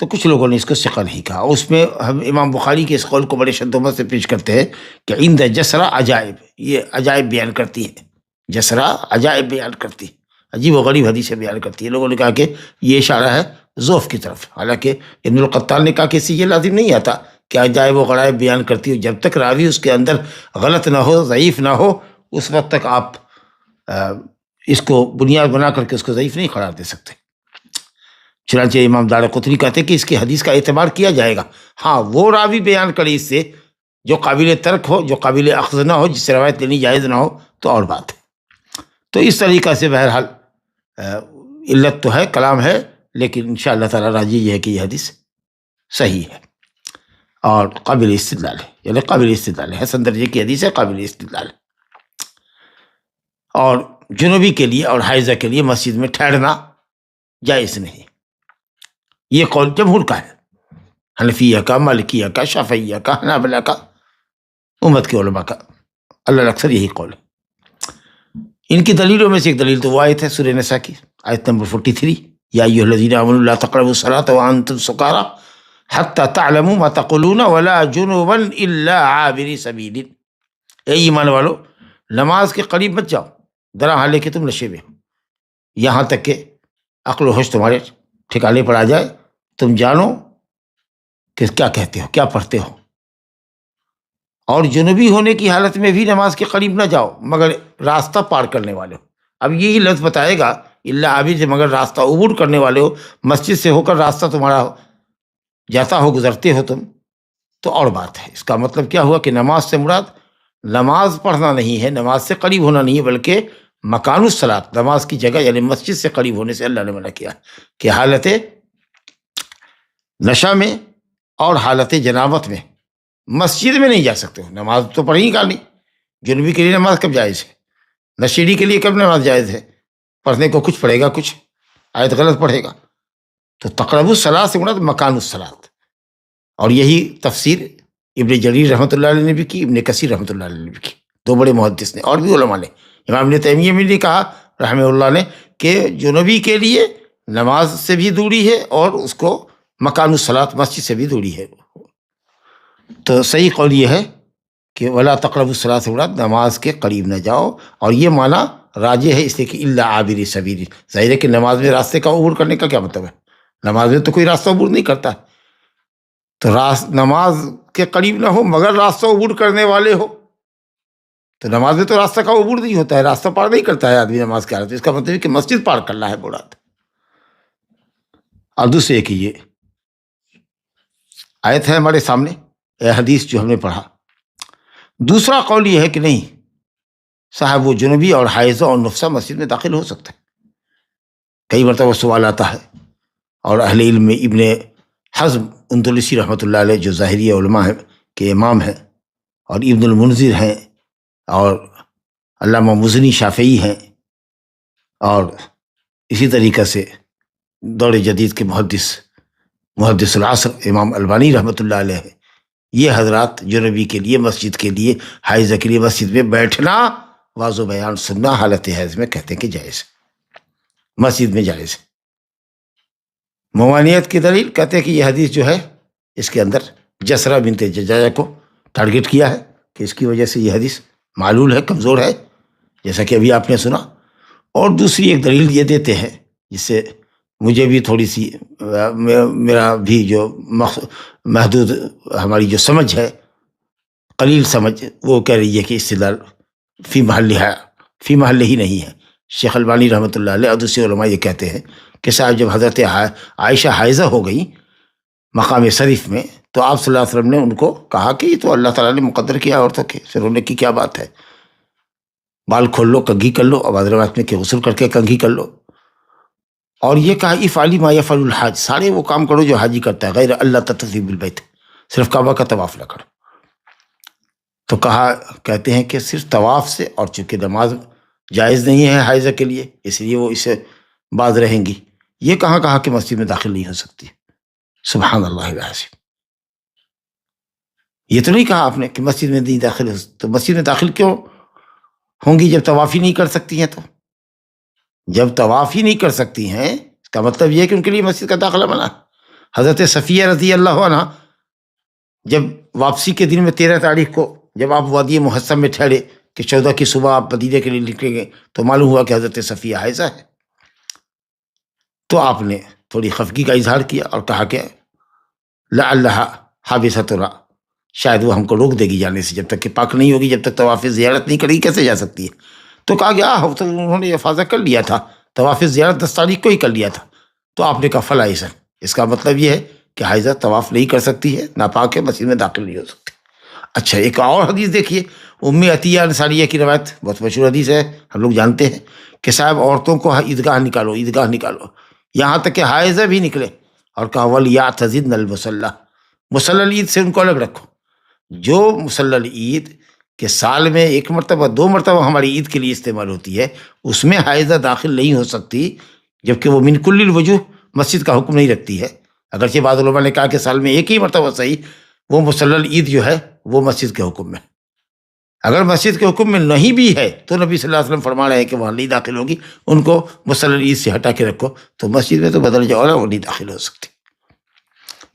تو کچھ لوگوں نے اس کو ثقہ نہیں کہا، اس میں ہم امام بخاری کے اس قول کو بڑے شدت سے پیش کرتے ہیں کہ عند جسرہ عجائب، یہ عجائب بیان کرتی ہے، جسرہ عجائب بیان کرتی ہے، عجیب و غریب حدیثیں بیان کرتی ہے۔ لوگوں نے کہا کہ یہ اشارہ ہے ضعف کی طرف، حالانکہ ابن القطان نے کہا کہ اس سے یہ لازم نہیں آتا کہ عجائب و غرائب بیان کرتی ہو، جب تک راوی اس کے اندر غلط نہ ہو، ضعیف نہ ہو، اس وقت تک آپ اس کو بنیاد بنا کر کے اس کو ضعیف نہیں قرار دے سکتے۔ چنانچہ امام دارقطنی کہتے ہیں کہ اس کی حدیث کا اعتبار کیا جائے گا، ہاں وہ راوی بیان کرے اس سے جو قابل ترک ہو، جو قابل اخذ نہ ہو، جس سے روایت لینی جائز نہ ہو، تو اور بات ہے۔ تو اس طریقہ سے بہرحال علت تو ہے، کلام ہے، لیکن انشاءاللہ تعالی راجح یہ ہے کہ یہ حدیث صحیح ہے اور قابل استدلال ہے، یعنی قابل استدلال ہے، حسن درجے کی حدیث ہے، قابل استدلال ہے۔ اور جنوبی کے لیے اور حائضہ کے لیے مسجد میں ٹھہرنا جائز نہیں، یہ قول جمہور کا ہے، حنفیہ کا، مالکیہ کا، شافعیہ کا، حنابلہ کا، امت کے علماء کا، اللہ اکثر یہی قول ہے۔ ان کی دلیلوں میں سے ایک دلیل تو وہ آیت ہے سورہ نساء کی آیت نمبر 43، یا ایھا الذین آمنوا لا تقربوا الصلاۃ وانتم سکارى حتی تعلموا ما تقولون ولا جنبا الا عابری سبیل، اے ایمان والو نماز کے قریب مت جاؤ درا حالے کہ تم نشے میں ہو، یہاں تک کہ عقل و ہوش تمہارے ٹھکانے پر آ جائے، تم جانو کہ کیا کہتے ہو، کیا پڑھتے ہو۔ اور جنوبی ہونے کی حالت میں بھی نماز کے قریب نہ جاؤ مگر راستہ پار کرنے والے ہو۔ اب یہی لفظ بتائے گا الا عابر سے، مگر راستہ عبور کرنے والے ہو، مسجد سے ہو کر راستہ تمہارا جاتا ہو، گزرتے ہو تم، تو اور بات ہے۔ اس کا مطلب کیا ہوا کہ نماز سے مراد نماز پڑھنا نہیں ہے، نماز سے قریب ہونا نہیں ہے، بلکہ مکان الصلاۃ، نماز کی جگہ یعنی مسجد سے قریب ہونے سے اللہ نے منع کیا کہ حالت نشہ میں اور حالت جنابت میں مسجد میں نہیں جا سکتے ہو، نماز تو پڑھ ہی کا نہیں۔ جنوبی کے لیے نماز کب جائز ہے؟ نشیڑی کے لیے کب نماز جائز ہے؟ پڑھنے کو کچھ پڑھے گا، کچھ آیت غلط پڑھے گا۔ تو تقرب الصلاۃ سے مراد مکان الصلاۃ، اور یہی تفسیر ابن جریر رحمۃ اللہ علیہ نے بھی کی، ابن کثیر رحمۃ اللہ علیہ نے بھی کی، دو بڑے محدث نے، اور بھی علماء نے۔ امام ابن تیمیہ بھی نے کہا رحمہ اللہ نے کہ جنوبی کے لیے نماز سے بھی دوری ہے اور اس کو مکان الصلاۃ مسجد سے بھی دوری ہے۔ تو صحیح قول یہ ہے کہ ولا تقربوا الصلاۃ سے مراد نماز کے قریب نہ جاؤ، اور یہ معنی راجح ہے اس لیے کہ الا عابر سبیل، ظاہر ہے کہ نماز میں راستے کا عبور کرنے کا کیا مطلب ہے؟ نماز میں تو کوئی راستہ عبور نہیں کرتا، تو نماز کے قریب نہ ہو مگر راستہ عبور کرنے والے ہو، تو نماز میں تو راستہ کا عبور نہیں ہوتا ہے، راستہ پار نہیں کرتا ہے آدمی نماز کے حالت میں، اس کا مطلب ہے کہ مسجد پار کرنا ہے مراد۔ اور دوسرے کہ یہ آیت ہے ہمارے سامنے، حدیث جو ہم نے پڑھا۔ دوسرا قول یہ ہے کہ نہیں صاحب، وہ جنوبی اور حائضہ اور نفسہ مسجد میں داخل ہو سکتا ہے۔ کئی مرتبہ سوال آتا ہے، اور اہل علم میں ابن حزم اندلسی رحمۃ اللہ علیہ جو ظاہری علماء ہیں کے امام ہیں، اور ابن المنذر ہیں، اور علامہ مزنی شافعی ہیں، اور اسی طریقہ سے دور جدید کے محدث العصر امام البانی رحمۃ اللہ علیہ ہیں۔ یہ حضرات جنوبی کے لیے مسجد کے لیے، حائضہ کے لیے مسجد میں بیٹھنا، واضح بیان سننا حالت حیض میں کہتے ہیں کہ جائز ہے، مسجد میں جائز ہے۔ ممانعت کی دلیل کہتے ہیں کہ یہ حدیث جو ہے اس کے اندر جسرہ بنت ججاجہ کو ٹارگٹ کیا ہے کہ اس کی وجہ سے یہ حدیث معلول ہے، کمزور ہے، جیسا کہ ابھی آپ نے سنا. اور دوسری ایک دلیل یہ دیتے ہیں جس سے مجھے بھی تھوڑی سی میرا بھی جو محدود ہماری جو سمجھ ہے، قلیل سمجھ، وہ کہہ رہی ہے کہ استدلال فی محل ہی نہیں ہے. شیخ البانی رحمۃ اللہ علیہ اور دوسرے علماء یہ کہتے ہیں کہ صاحب جب حضرت عائشہ حائضہ ہو گئی مقام شریف میں، تو آپ صلی اللہ علیہ وسلم نے ان کو کہا کہ یہ تو اللہ تعالیٰ نے مقدر کیا عورتوں کے، پھر ہونے کی کیا بات ہے، بال کھول لو، کنگھی کر لو، اور روایت میں کہ غسل کر کے کنگھی کر لو. اور یہ کہا افعلی ما یفعل الحاج، سارے وہ کام کرو جو حاجی کرتا ہے، غیر اللہ تطوفی بالبیت، صرف کعبہ کا طواف نہ کرو. تو کہتے ہیں کہ صرف طواف سے، اور چونکہ نماز جائز نہیں ہے حائضہ کے لیے، اس لیے وہ اسے باز رہیں گی. یہ کہا کہ مسجد میں داخل نہیں ہو سکتی. سبحان اللہ العظیم، یہ تو نہیں کہا آپ نے کہ مسجد میں نہیں داخل ہو، تو مسجد میں داخل کیوں ہوں گی جب طواف ہی نہیں کر سکتی ہیں؟ تو جب طواف ہی نہیں کر سکتی ہیں اس کا مطلب یہ ہے کہ ان کے لیے مسجد کا داخلہ منع. حضرت صفیہ رضی اللہ عنہ جب واپسی کے دن میں 13 تاریخ کو جب آپ وادی محسب میں ٹھہرے کہ 14 کی صبح آپ مدینے کے لیے نکلیں گے، تو معلوم ہوا کہ حضرت صفیہ حائضہ ہے. تو آپ نے تھوڑی خفگی کا اظہار کیا اور کہا کہ لعلھا حابستنا، شاید وہ ہم کو روک دے گی جانے سے، جب تک کہ پاک نہیں ہوگی، جب تک طواف زیارت نہیں کرے گی کیسے جا سکتی ہے. تو کہا گیا تو انہوں نے افاظہ کر لیا تھا، طواف زیارت 10 تاریخ کو ہی کر لیا تھا. تو آپ نے کہا فلا ایسا، اس کا مطلب یہ ہے کہ حائضہ طواف نہیں کر سکتی ہے، ناپاک ہے، مسجد میں داخل نہیں ہو سکتی. اچھا، ایک اور حدیث دیکھیے، ام عطیہ انصاریہ کی روایت، بہت مشہور حدیث ہے، ہم لوگ جانتے ہیں کہ صاحب عورتوں کو عیدگاہ نکالو، یہاں تک کہ حائضہ بھی نکلے، اور کہا وَلْيَعْتَزِلْنَ الْمُصَلَّى، مصلی العید سے ان کو الگ رکھو. جو مصلی العید کہ سال میں 1 مرتبہ 2 مرتبہ ہماری عید کے لیے استعمال ہوتی ہے، اس میں حائضہ داخل نہیں ہو سکتی، جبکہ وہ من کل الوجوہ مسجد کا حکم نہیں رکھتی ہے. اگرچہ بعض علماء نے کہا کہ سال میں 1 ہی مرتبہ صحیح، وہ مصلی العید جو ہے وہ مسجد کے حکم میں. اگر مسجد کے حکم میں نہیں بھی ہے تو نبی صلی اللہ علیہ وسلم فرما رہے ہیں کہ وہاں نہیں داخل ہوگی، ان کو مصلی العید سے ہٹا کے رکھو. تو مسجد میں تو بدل جاؤ نا، وہ نہیں داخل ہو سکتی.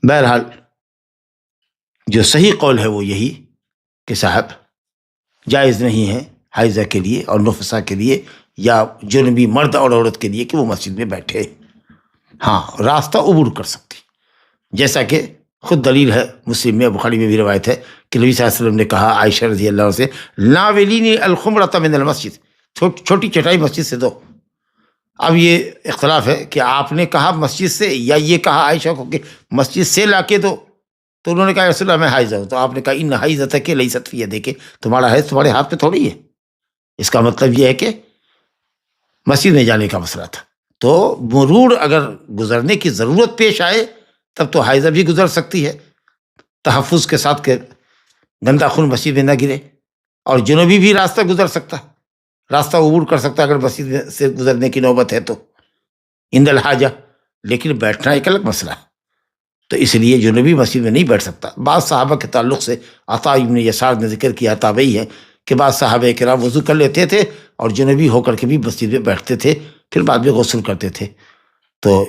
بہرحال جو صحیح قول ہے وہ یہی کہ صاحب جائز نہیں ہے حائضہ کے لیے اور نفسا کے لیے یا جنبی مرد اور عورت کے لیے کہ وہ مسجد میں بیٹھے. ہاں، راستہ عبور کر سکتی، جیسا کہ خود دلیل ہے، مسلم میں، بخاری میں بھی روایت ہے کہ نبی صلی اللہ علیہ وسلم نے کہا عائشہ رضی اللہ عنہ سے، ناولینی الخمرۃ من المسجد، چھوٹی چٹائی مسجد سے دو. اب یہ اختلاف ہے کہ آپ نے کہا مسجد سے یا یہ کہا عائشہ کو کہ مسجد سے لا کے دو. تو انہوں نے کہا رسول اللہ میں حائضہ ہوں. تو آپ نے کہا ان حائضتک لیست فی یدک، تمہارا حیض تمہارے ہاتھ میں تھوڑی ہے. اس کا مطلب یہ ہے کہ مسجد میں جانے کا مسئلہ تھا. تو مرور اگر گزرنے کی ضرورت پیش آئے تب تو حائضہ بھی گزر سکتی ہے، تحفظ کے ساتھ کہ گندا خون مسجد میں نہ گرے. اور جنوبی بھی راستہ گزر سکتا، راستہ عبور کر سکتا اگر مسجد سے گزرنے کی نوبت ہے تو عند الحاجہ. لیکن بیٹھنا ایک الگ مسئلہ ہے، تو اس لیے جنوبی مسجد میں نہیں بیٹھ سکتا. بعض صحابہ کے تعلق سے عطا ابن یسار نے ذکر کیا، تابعی ہے، کہ بعض صحابہ کرام وضو کر لیتے تھے اور جنوبی ہو کر کے بھی مسجد میں بیٹھتے تھے، پھر بعد میں غسل کرتے تھے. تو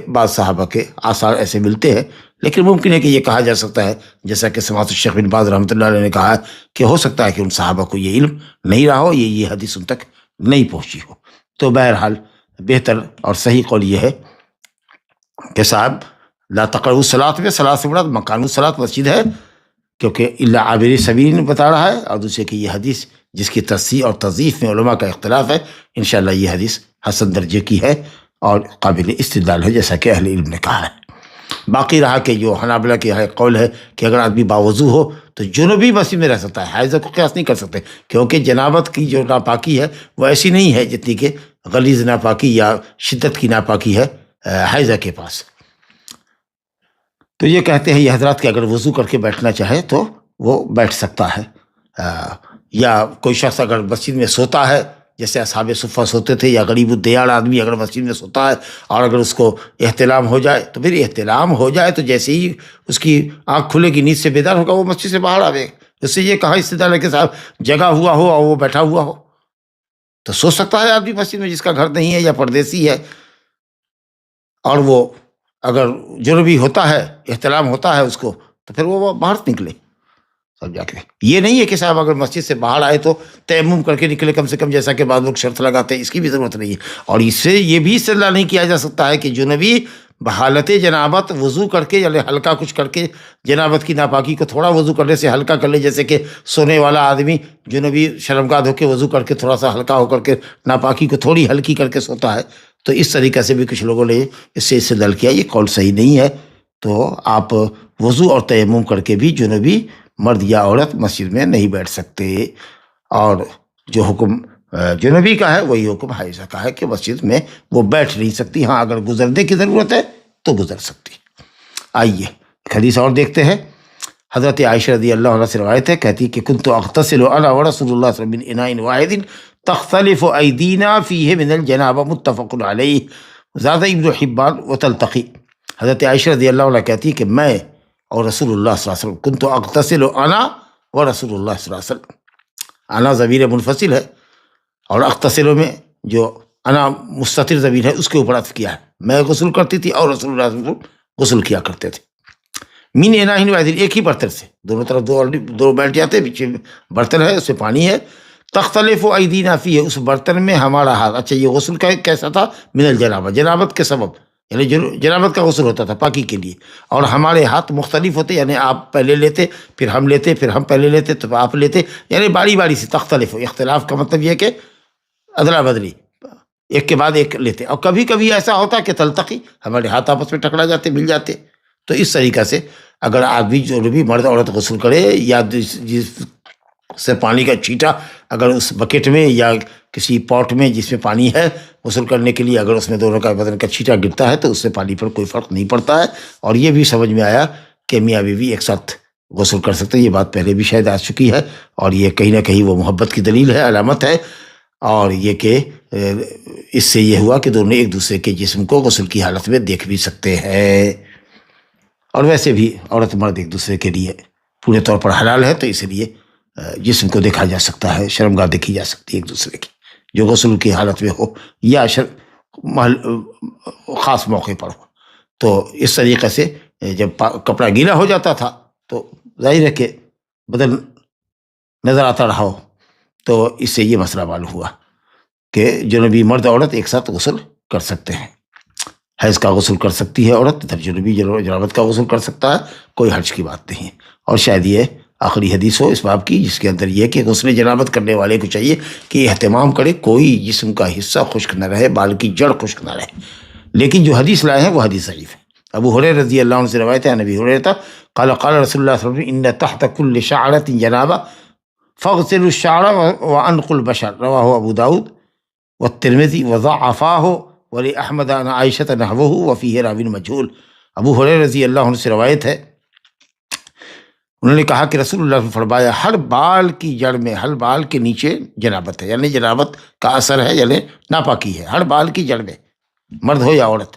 بعض صحابہ کے آثار ایسے ملتے ہیں. لیکن ممکن ہے کہ یہ کہا جا سکتا ہے، جیسا کہ سماعت الشیخ بن باز رحمۃ اللہ علیہ نے کہا ہے، کہ ہو سکتا ہے کہ ان صحابہ کو یہ علم نہیں رہا ہو، یہ حدیث ان تک نہیں پہنچی ہو. تو بہرحال بہتر اور صحیح قول یہ ہے کہ صاحب لا تقربوا الصلاۃ میں، صلاۃ سے مراد مکان الصلاۃ مسجد ہے، کیونکہ الا عابر سبیل بتا رہا ہے. اور دوسرے کہ یہ حدیث جس کی تصحیح اور تضعیف میں علماء کا اختلاف ہے، انشاءاللہ یہ حدیث حسن درجے کی ہے اور قابل استدلال ہے، جیسا کہ اہل علم نے کہا ہے. باقی رہا کہ جو حنابلہ کے قول ہے کہ اگر آدمی باوضو ہو تو جنوبی مسجد میں رہ سکتا ہے، حائضہ کو قیاس نہیں کر سکتے، کیونکہ جنابت کی جو ناپاکی ہے وہ ایسی نہیں ہے جتنی کہ غلیظ ناپاکی یا شدت کی ناپاکی ہے حائضہ کے پاس. تو یہ کہتے ہیں یہ حضرات کہ اگر وضو کر کے بیٹھنا چاہے تو وہ بیٹھ سکتا ہے. یا کوئی شخص اگر مسجد میں سوتا ہے، جیسے اصحاب صفہ سوتے تھے، یا غریب الدیار آدمی اگر مسجد میں سوتا ہے اور اگر اس کو احتلام ہو جائے، تو پھر احتلام ہو جائے تو جیسے ہی اس کی آنکھ کھلے گی، نیند سے بیدار ہوگا، وہ مسجد سے باہر آوے. اس سے یہ کہا استدلال ہے کہ صاحب جگہ ہوا ہو اور وہ بیٹھا ہوا ہو تو سو سکتا ہے آدمی مسجد میں، جس کا گھر نہیں ہے یا پردیسی ہے. اور وہ اگر جنوبی ہوتا ہے، احتلام ہوتا ہے اس کو، تو پھر وہ باہر نکلے. سمجھا کہ یہ نہیں ہے کہ صاحب اگر مسجد سے باہر آئے تو تیمم کر کے نکلے کم سے کم، جیسا کہ بعض لوگ شرط لگاتے ہیں، اس کی بھی ضرورت نہیں ہے. اور اس سے یہ بھی استدلال نہیں کیا جا سکتا ہے کہ جنوبی بحالت جنابت وضو کر کے یعنی ہلکا کچھ کر کے جنابت کی ناپاکی کو تھوڑا وضو کرنے سے ہلکا کر لے، جیسے کہ سونے والا آدمی جنوبی شرمگاہ دھو کے وضو کر کے تھوڑا سا ہلکا ہو کر کے ناپاکی کو تھوڑی ہلکی کر کے سوتا ہے. تو اس طریقے سے بھی کچھ لوگوں نے اس سے استدلال کیا، یہ قول صحیح نہیں ہے. تو آپ وضو اور تیمم کر کے بھی جنوبی مرد یا عورت مسجد میں نہیں بیٹھ سکتے. اور جو حکم جنوبی کا ہے وہی حکم حائضہ کا ہے کہ مسجد میں وہ بیٹھ نہیں سکتی. ہاں اگر گزرنے کی ضرورت ہے تو گزر سکتی. آئیے ایک حدیث اور دیکھتے ہیں. حضرت عائشہ رضی اللہ عنہ سے روایت ہے، کہتی کہ کنت اغتسل انا ورسول اللہ صلی اللہ علیہ وسلم من اناء واحد تختلف ایدینا فیہ من الجنابہ متفق علیہ. زاد ابن حبان وتلتقی. حضرت عائشہ رضی اللہ عنہ کہتی کہ میں اور رسول اللہ صلی اللہ علیہ وسلم، کنت اغتسل انا ورسول اللہ صلی اللہ علیہ وسلم. انا ضمیر منفصل ہے اور اغتسل میں جو انا مستتر ضمیر ہے اس کے اوپر عطف کیا ہے. میں غسل کرتی تھی اور رسول اللہ صلی اللہ علیہ وسلم غسل کیا کرتے تھے. من اناء واحد، ایک ہی برتن سے، دونوں طرف دو بیٹھ جاتے، پیچھے برتن ہے اس میں پانی ہے. تختلف ایدینا فیہ، اس برتن میں ہمارا ہاتھ. اچھا یہ غسل کا کیسا تھا؟ من الجنابہ، جنابت کے سبب، یعنی جنابت کا غسل ہوتا تھا پاکی کے لیے. اور ہمارے ہاتھ مختلف ہوتے، یعنی آپ پہلے لیتے پھر ہم لیتے پھر ہم پہلے لیتے تو آپ لیتے، یعنی باری باری سے. تختلف، اختلاف کا مطلب یہ کہ ادلا بدلی، ایک کے بعد ایک لیتے. اور کبھی کبھی ایسا ہوتا کہ تلتقی، ہمارے ہاتھ آپس میں ٹکرا جاتے، مل جاتے. تو اس طریقے سے اگر آدمی جو بھی مرد عورت غسل کرے یا جس سے پانی کا چھینٹا اگر اس بکیٹ میں یا کسی پاٹ میں جس میں پانی ہے غسل کرنے کے لیے، اگر اس میں دونوں کا بدن کا چھینٹا گرتا ہے تو اس سے پانی پر کوئی فرق نہیں پڑتا ہے. اور یہ بھی سمجھ میں آیا کہ میاں بیوی ایک ساتھ غسل کر سکتے ہیں. یہ بات پہلے بھی شاید آ چکی ہے اور یہ کہیں نہ کہیں وہ محبت کی دلیل ہے، علامت ہے. اور یہ کہ اس سے یہ ہوا کہ دونوں ایک دوسرے کے جسم کو غسل کی حالت میں دیکھ بھی سکتے ہیں. اور ویسے بھی عورت مرد ایک دوسرے کے لیے پورے طور پر حلال ہے، تو اس لیے جسم کو دیکھا جا سکتا ہے، شرمگاہ دیکھی جا سکتی ہے ایک دوسرے کی، جو غسل کی حالت میں ہو یا خاص موقع پر ہو. تو اس طریقے سے جب کپڑا گیلا ہو جاتا تھا تو ظاہر ہے کہ بدن نظر آتا رہا ہو، تو اس سے یہ مسئلہ معلوم ہوا کہ جنوبی مرد عورت ایک ساتھ غسل کر سکتے ہیں. حیض کا غسل کر سکتی ہے عورت، جنوبی جنابت کا غسل کر سکتا ہے، کوئی حرج کی بات نہیں. اور شاید یہ آخری حدیث ہو اس باب کی جس کے اندر یہ کہ غسل جنابت کرنے والے کو چاہیے کہ اہتمام کرے کوئی جسم کا حصہ خشک نہ رہے، بال کی جڑ خشک نہ رہے. لیکن جو حدیث لائے ہیں وہ حدیث ضعیف ہے. ابو ہریرہ رضی اللہ عنہ سے روایت ہے، نبی ہریرہ قال قال رسول اللہ صلی اللہ علیہ وسلم ان تحت كل شعرة جنابہ فاغسلوا الشعر وانقوا البشر. رواه ابو داود والترمذی وضعفاه ولاحمد عن عائشة نحوه وفيه راو مجهول. ابو ہریرہ رضی اللہ عنہ سے روایت ہے، انہوں نے کہا کہ رسول اللہ نے فرمایا ہر بال کی جڑ میں، ہر بال کے نیچے جنابت ہے، یعنی جنابت کا اثر ہے، یعنی ناپاکی ہے ہر بال کی جڑ میں، مرد ہو یا عورت.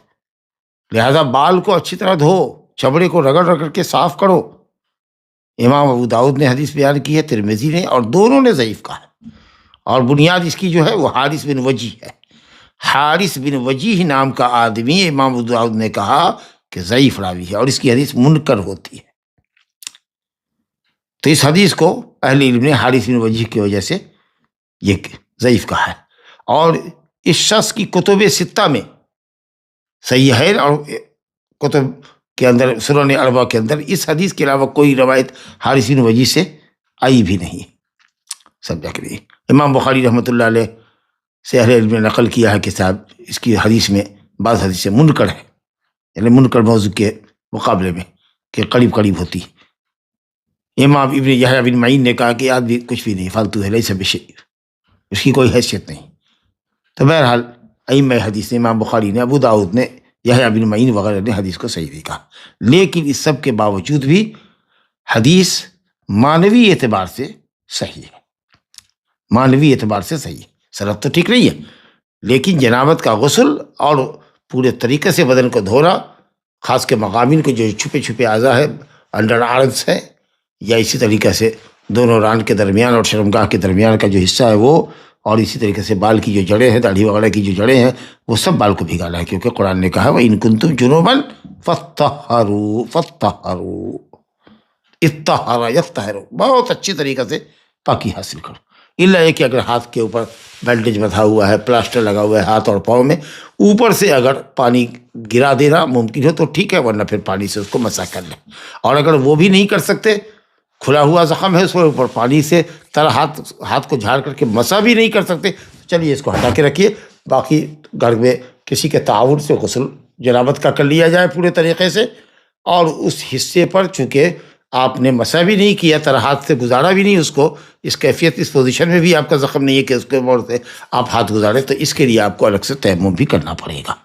لہذا بال کو اچھی طرح دھو، چمڑے کو رگڑ رگڑ کے صاف کرو. امام ابو داؤد نے حدیث بیان کی ہے، ترمذی نے، اور دونوں نے ضعیف کہا. اور بنیاد اس کی جو ہے وہ حارث بن وجیح ہے. حارث بن وجیح نام کا آدمی امام ابو داؤد نے کہا کہ ضعیف راوی ہے اور اس کی حدیث منکر ہوتی ہے. تو اس حدیث کو اہل علم نے حارث بن وجیح کی وجہ سے یہ ضعیف کہا ہے. اور اس شخص کی کتب ستہ میں، صحیحین اور کتب کے اندر، سنن اربعہ کے اندر اس حدیث کے علاوہ کوئی روایت حارث بن وجیح سے آئی بھی نہیں. سمجھا کہ نہیں. امام بخاری رحمۃ اللہ علیہ سے اہل علم نے نقل کیا ہے کہ صاحب اس کی حدیث میں بعض حدیثیں منکر ہے، یعنی منکر موضوع کے مقابلے میں کہ قریب قریب ہوتی. امام ابن یحییٰ بن معین نے کہا کہ آدمی کچھ بھی نہیں، فالتو ہے، لیس بشیء، اس کی کوئی حیثیت نہیں. تو بہرحال ائمہ حدیث نے، امام بخاری نے، ابو داؤد نے، یحییٰ بن معین وغیرہ نے حدیث کو صحیح نہیں کہا. لیکن اس سب کے باوجود بھی حدیث معنوی اعتبار سے صحیح ہے، معنوی اعتبار سے صحیح ہے. سند تو ٹھیک نہیں ہے، لیکن جنابت کا غسل اور پورے طریقے سے بدن کو دھونا، خاص کے مقامین کو جو چھپے چھپے اعضاء ہے، انڈر آرمز ہے، یا اسی طریقے سے دونوں ران کے درمیان اور شرمگاہ کے درمیان کا جو حصہ ہے وہ، اور اسی طریقے سے بال کی جو جڑیں ہیں، داڑھی وغیرہ کی جو جڑیں ہیں، وہ سب بال کو بھگانا ہے، کیونکہ قرآن نے کہا وَإِن كُنتُمْ جُنُوبًا فَطَّهَّرُوا. اطہر یطہر، بہت اچھی طریقے سے پاکی حاصل کرو. الا یہ کہ اگر ہاتھ کے اوپر بینڈیج بندھا ہوا ہے، پلاسٹر لگا ہوا ہے ہاتھ اور پاؤں میں، اوپر سے اگر پانی گرا دینا ممکن ہو تو ٹھیک ہے، ورنہ پھر پانی سے اس کو مسح کر لیں. اور اگر وہ بھی نہیں کر سکتے، کھلا ہوا زخم ہے، اس کے اوپر پانی سے ہاتھ کو جھاڑ کر کے مسح بھی نہیں کر سکتے، چلیے اس کو ہٹا کے رکھیے. باقی گھر میں کسی کے تعاون سے غسل جنابت کا کر لیا جائے پورے طریقے سے. اور اس حصے پر چونکہ آپ نے مسح بھی نہیں کیا، ہاتھ سے گزارا بھی نہیں اس کو، اس کیفیت اس پوزیشن میں بھی آپ کا زخم نہیں ہے کہ اس کے اوپر سے آپ ہاتھ گزارے، تو اس کے لیے آپ کو الگ سے تیمم بھی کرنا پڑے گا.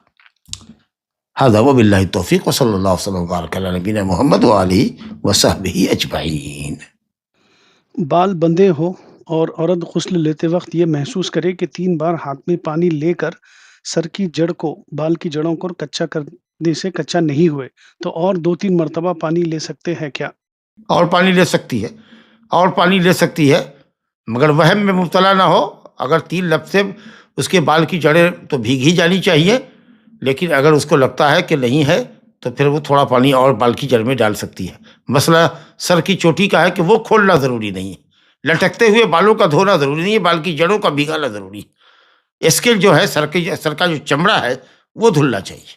ھذا وباللہ التوفیق وصلی اللہ وسلم وبارک علی نبینا محمد وآلہ وصحبہ اجمعین. بال بندے ہو اور عورت غسل لیتے وقت یہ محسوس کرے کہ 3 بار ہاتھ میں پانی لے کر سر کی جڑ کو، بال کی جڑوں کو کچا کرنے سے کچا نہیں ہوئے تو اور 2-3 مرتبہ پانی لے سکتے ہیں کیا؟ اور پانی لے سکتی ہے، اور پانی لے سکتی ہے، مگر وہم میں مبتلا نہ ہو. اگر 3 لفظ اس کے بال کی جڑیں تو بھیگ ہی جانی چاہیے، لیکن اگر اس کو لگتا ہے کہ نہیں ہے تو پھر وہ تھوڑا پانی اور بال کی جڑ میں ڈال سکتی ہے. مسئلہ سر کی چوٹی کا ہے کہ وہ کھولنا ضروری نہیں ہے، لٹکتے ہوئے بالوں کا دھونا ضروری نہیں ہے، بال کی جڑوں کا بھیگانا ضروری ہے. اسکل جو ہے سر کا جو چمڑا ہے وہ دھلنا چاہیے.